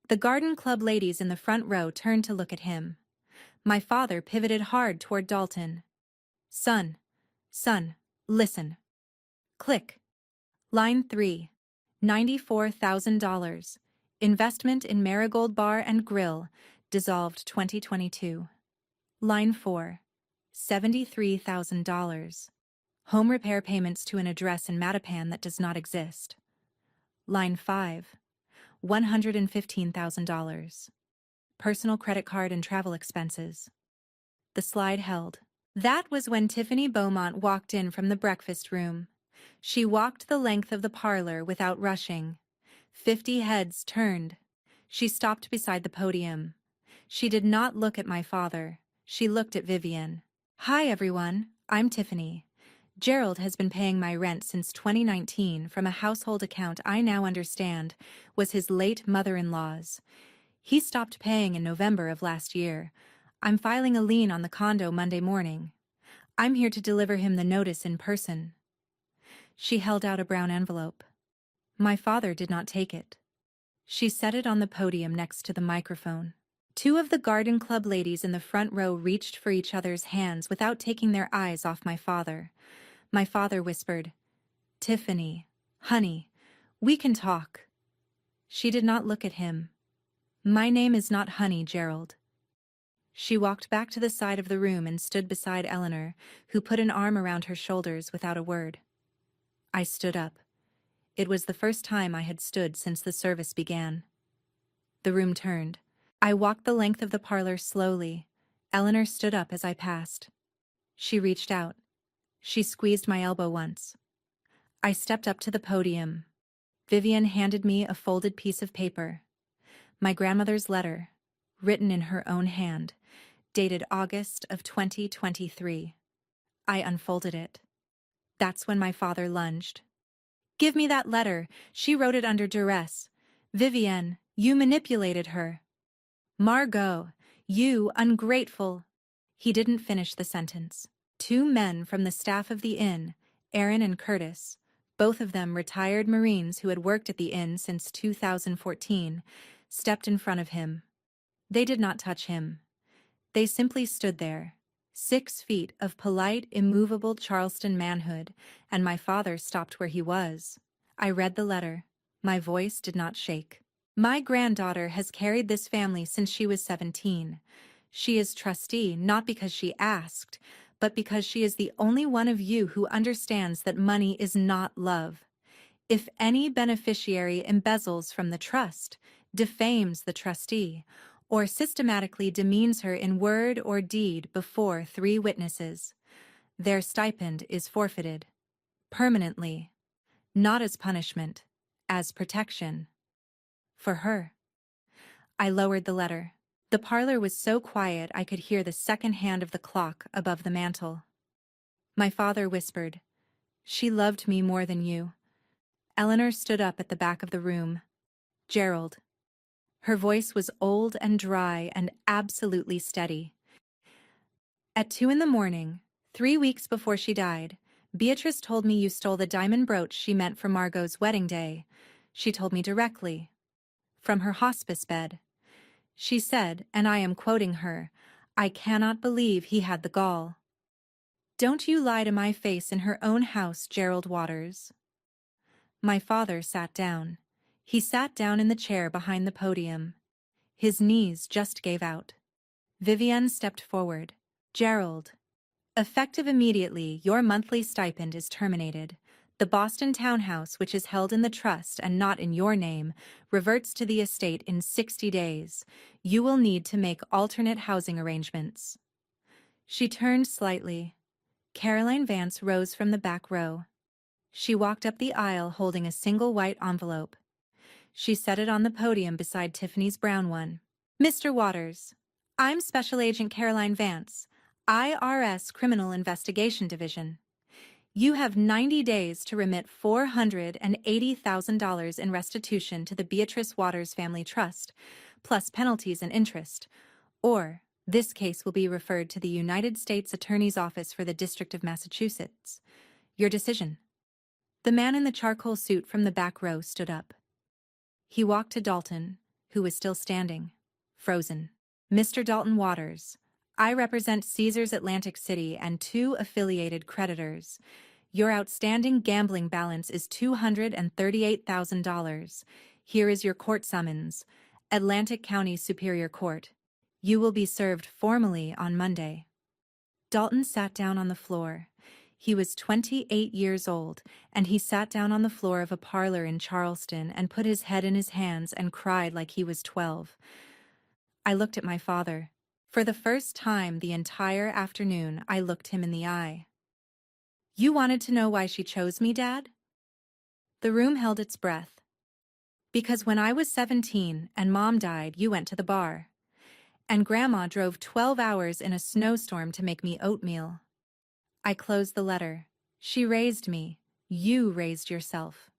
The garden club ladies in the front row turned to look at him. My father pivoted hard toward Dalton. Son, listen." Click. Line 3, $94,000. Investment in Marigold Bar and Grill, dissolved 2022. Line 4, $73,000. Home repair payments to an address in Mattapan that does not exist. Line 5, $115,000. Personal credit card and travel expenses. The slide held. That was when Tiffany Beaumont walked in from the breakfast room. She walked the length of the parlor without rushing. 50 heads turned. She stopped beside the podium. She did not look at my father. She looked at Vivian. "Hi, everyone. I'm Tiffany. Gerald has been paying my rent since 2019 from a household account I now understand was his late mother-in-law's. He stopped paying in November of last year. I'm filing a lien on the condo Monday morning. I'm here to deliver him the notice in person." She held out a brown envelope. My father did not take it. She set it on the podium next to the microphone. 2 of the garden club ladies in the front row reached for each other's hands without taking their eyes off my father. My father whispered, "Tiffany, honey, we can talk." She did not look at him. "My name is not Honey, Gerald." She walked back to the side of the room and stood beside Eleanor, who put an arm around her shoulders without a word. I stood up. It was the first time I had stood since the service began. The room turned. I walked the length of the parlor slowly. Eleanor stood up as I passed. She reached out. She squeezed my elbow once. I stepped up to the podium. Vivian handed me a folded piece of paper. My grandmother's letter, written in her own hand, dated August of 2023. I unfolded it. That's when my father lunged. "Give me that letter. She wrote it under duress. Vivienne, you manipulated her. Margot, you ungrateful." He didn't finish the sentence. 2 men from the staff of the inn, Aaron and Curtis, both of them retired Marines who had worked at the inn since 2014, stepped in front of him. They did not touch him. They simply stood there, 6 feet of polite, immovable Charleston manhood, and my father stopped where he was. I read the letter. My voice did not shake. "My granddaughter has carried this family since she was 17. She is trustee not because she asked, but because she is the only one of you who understands that money is not love. If any beneficiary embezzles from the trust, defames the trustee, or systematically demeans her in word or deed before 3 witnesses, their stipend is forfeited. Permanently. Not as punishment, as protection. For her." I lowered the letter. The parlor was so quiet I could hear the second hand of the clock above the mantel. My father whispered, "She loved me more than you. Eleanor stood up at the back of the room. Gerald. Her voice was old and dry and absolutely steady. At 2 in the morning, 3 weeks before she died, Beatrice told me you stole the diamond brooch she meant for Margot's wedding day. She told me directly. From her hospice bed. She said, and I am quoting her, "I cannot believe he had the gall." Don't you lie to my face in her own house, Gerald Waters. My father sat down. He sat down in the chair behind the podium. His knees just gave out. Vivienne stepped forward. Gerald. Effective immediately, your monthly stipend is terminated. The Boston townhouse, which is held in the trust and not in your name, reverts to the estate in 60 days. You will need to make alternate housing arrangements. She turned slightly. Caroline Vance rose from the back row. She walked up the aisle holding a single white envelope. She set it on the podium beside Tiffany's brown one. Mr. Waters, I'm Special Agent Caroline Vance, IRS Criminal Investigation Division. You have 90 days to remit $480,000 in restitution to the Beatrice Waters Family Trust, plus penalties and interest, or this case will be referred to the United States Attorney's Office for the District of Massachusetts. Your decision. The man in the charcoal suit from the back row stood up. He walked to Dalton, who was still standing, frozen. Mr. Dalton Waters, I represent Caesars Atlantic City and 2 affiliated creditors. Your outstanding gambling balance is $238,000. Here is your court summons. Atlantic County Superior Court. You will be served formally on Monday. Dalton sat down on the floor. He was 28 years old, and he sat down on the floor of a parlor in Charleston and put his head in his hands and cried like he was 12. I looked at my father. For the first time the entire afternoon, I looked him in the eye. You wanted to know why she chose me, Dad? The room held its breath. Because when I was 17 and Mom died, you went to the bar. And Grandma drove 12 hours in a snowstorm to make me oatmeal. I closed the letter. She raised me. You raised yourself.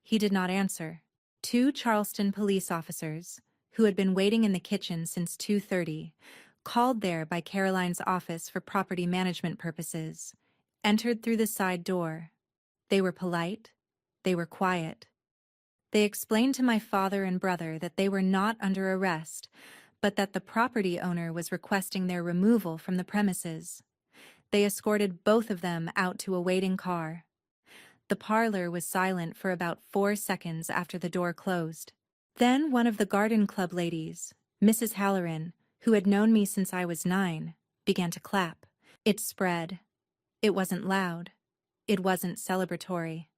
He did not answer. 2 Charleston police officers, who had been waiting in the kitchen since 2:30, called there by Caroline's office for property management purposes, entered through the side door. They were polite. They were quiet. They explained to my father and brother that they were not under arrest, but that the property owner was requesting their removal from the premises. They escorted both of them out to a waiting car. The parlor was silent for about 4 seconds after the door closed. Then one of the garden club ladies, Mrs. Halloran, who had known me since I was 9, began to clap. It spread. It wasn't loud. It wasn't celebratory.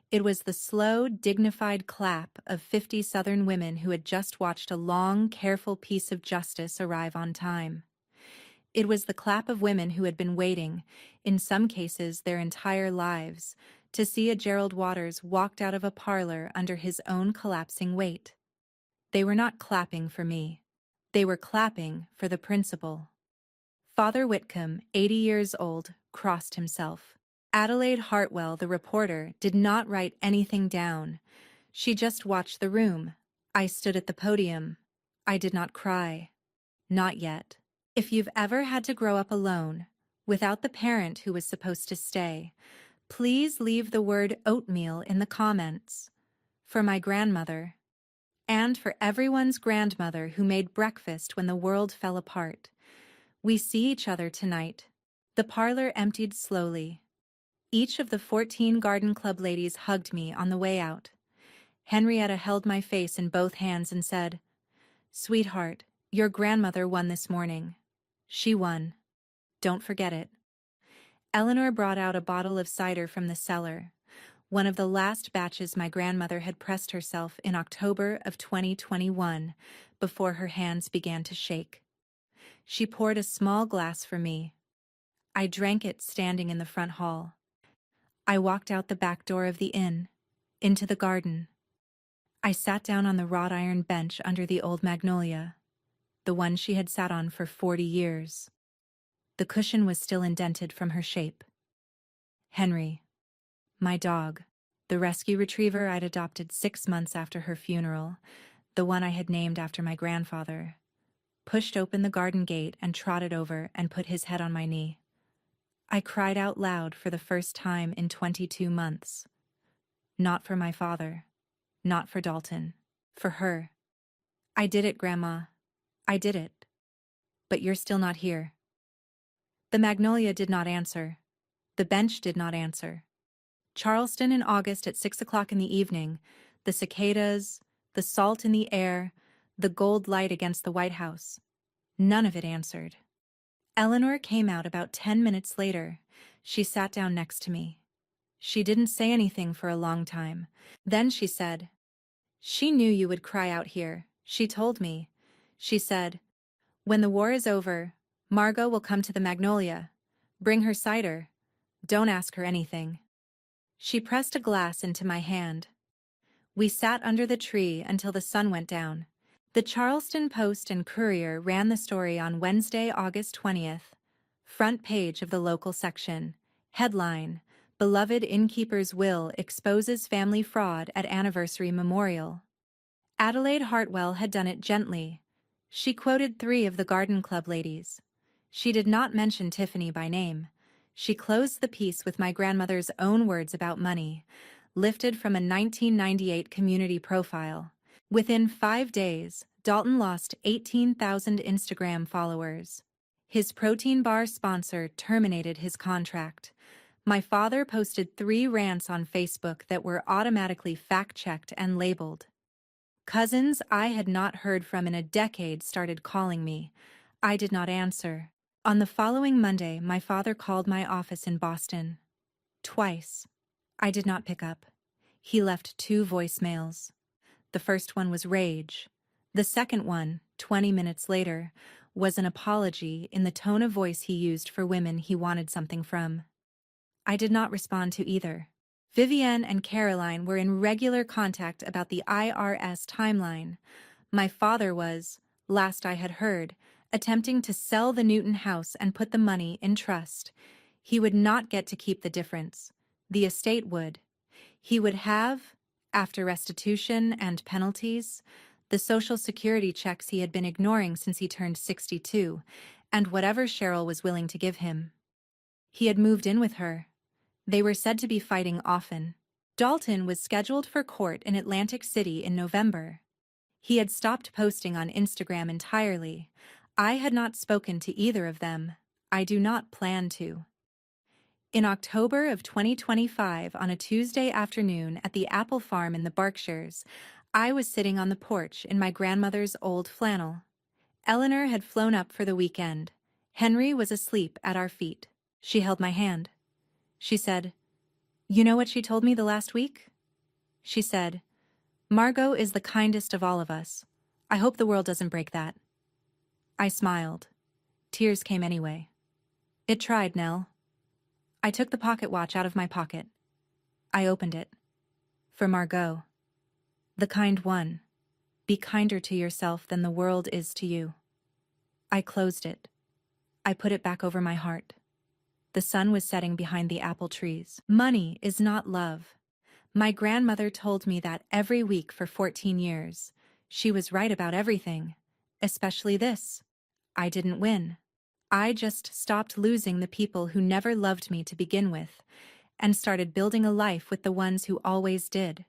It was the slow, dignified clap of 50 Southern women who had just watched a long, careful piece of justice arrive on time. It was the clap of women who had been waiting, in some cases their entire lives, to see a Gerald Waters walked out of a parlor under his own collapsing weight. They were not clapping for me. They were clapping for the principal. Father Whitcomb, 80 years old, crossed himself. Adelaide Hartwell, the reporter, did not write anything down. She just watched the room. I stood at the podium. I did not cry. Not yet. If you've ever had to grow up alone, without the parent who was supposed to stay, please leave the word oatmeal in the comments. For my grandmother. And for everyone's grandmother who made breakfast when the world fell apart. We see each other tonight. The parlor emptied slowly. Each of the 14 garden club ladies hugged me on the way out. Henrietta held my face in both hands and said, "Sweetheart, your grandmother won this morning. She won. Don't forget it." Eleanor brought out a bottle of cider from the cellar, one of the last batches my grandmother had pressed herself in October of 2021, before her hands began to shake. She poured a small glass for me. I drank it standing in the front hall. I walked out the back door of the inn, into the garden. I sat down on the wrought iron bench under the old magnolia, the one she had sat on for 40 years. The cushion was still indented from her shape. Henry, my dog, The rescue retriever I'd adopted 6 months after her funeral, the one I had named after my grandfather, pushed open the garden gate and trotted over and put his head on my knee. I cried out loud for the first time in 22 months. Not for my father, not for Dalton, for her. I did it, Grandma. I did it. But you're still not here. The magnolia did not answer. The bench did not answer. Charleston in August at 6 o'clock in the evening, the cicadas, the salt in the air, the gold light against the White House. None of it answered. Eleanor came out about 10 minutes later. She sat down next to me. She didn't say anything for a long time. Then she said, "She knew you would cry out here. She told me." She said, "When the war is over, Margot will come to the Magnolia. Bring her cider. Don't ask her anything." She pressed a glass into my hand. We sat under the tree until the sun went down. The Charleston Post and Courier ran the story on Wednesday, August 20th. Front page of the local section. Headline: Beloved Innkeeper's Will Exposes Family Fraud at Anniversary Memorial. Adelaide Hartwell had done it gently. She quoted 3 of the Garden Club ladies. She did not mention Tiffany by name. She closed the piece with my grandmother's own words about money, lifted from a 1998 community profile. Within 5 days, Dalton lost 18,000 Instagram followers. His protein bar sponsor terminated his contract. My father posted 3 rants on Facebook that were automatically fact-checked and labeled. Cousins I had not heard from in a decade started calling me. I did not answer. On the following Monday, my father called my office in Boston. Twice. I did not pick up. He left 2 voicemails. The first one was rage. The second one, 20 minutes later, was an apology in the tone of voice he used for women he wanted something from. I did not respond to either. Vivienne and Caroline were in regular contact about the IRS timeline. My father was, last I had heard, attempting to sell the Newton house and put the money in trust. He would not get to keep the difference. The estate would. He would have, after restitution and penalties, the Social Security checks he had been ignoring since he turned 62, and whatever Cheryl was willing to give him. He had moved in with her. They were said to be fighting often. Dalton was scheduled for court in Atlantic City in November. He had stopped posting on Instagram entirely. I had not spoken to either of them. I do not plan to. In October of 2025, on a Tuesday afternoon at the apple farm in the Berkshires, I was sitting on the porch in my grandmother's old flannel. Eleanor had flown up for the weekend. Henry was asleep at our feet. She held my hand. She said, "You know what she told me the last week?" She said, "Margot is the kindest of all of us. I hope the world doesn't break that." I smiled. Tears came anyway. "It tried, Nell." I took the pocket watch out of my pocket. I opened it. For Margot. The kind one. Be kinder to yourself than the world is to you. I closed it. I put it back over my heart. The sun was setting behind the apple trees. Money is not love. My grandmother told me that every week for 14 years. She was right about everything, especially this. I didn't win. I just stopped losing the people who never loved me to begin with, and started building a life with the ones who always did.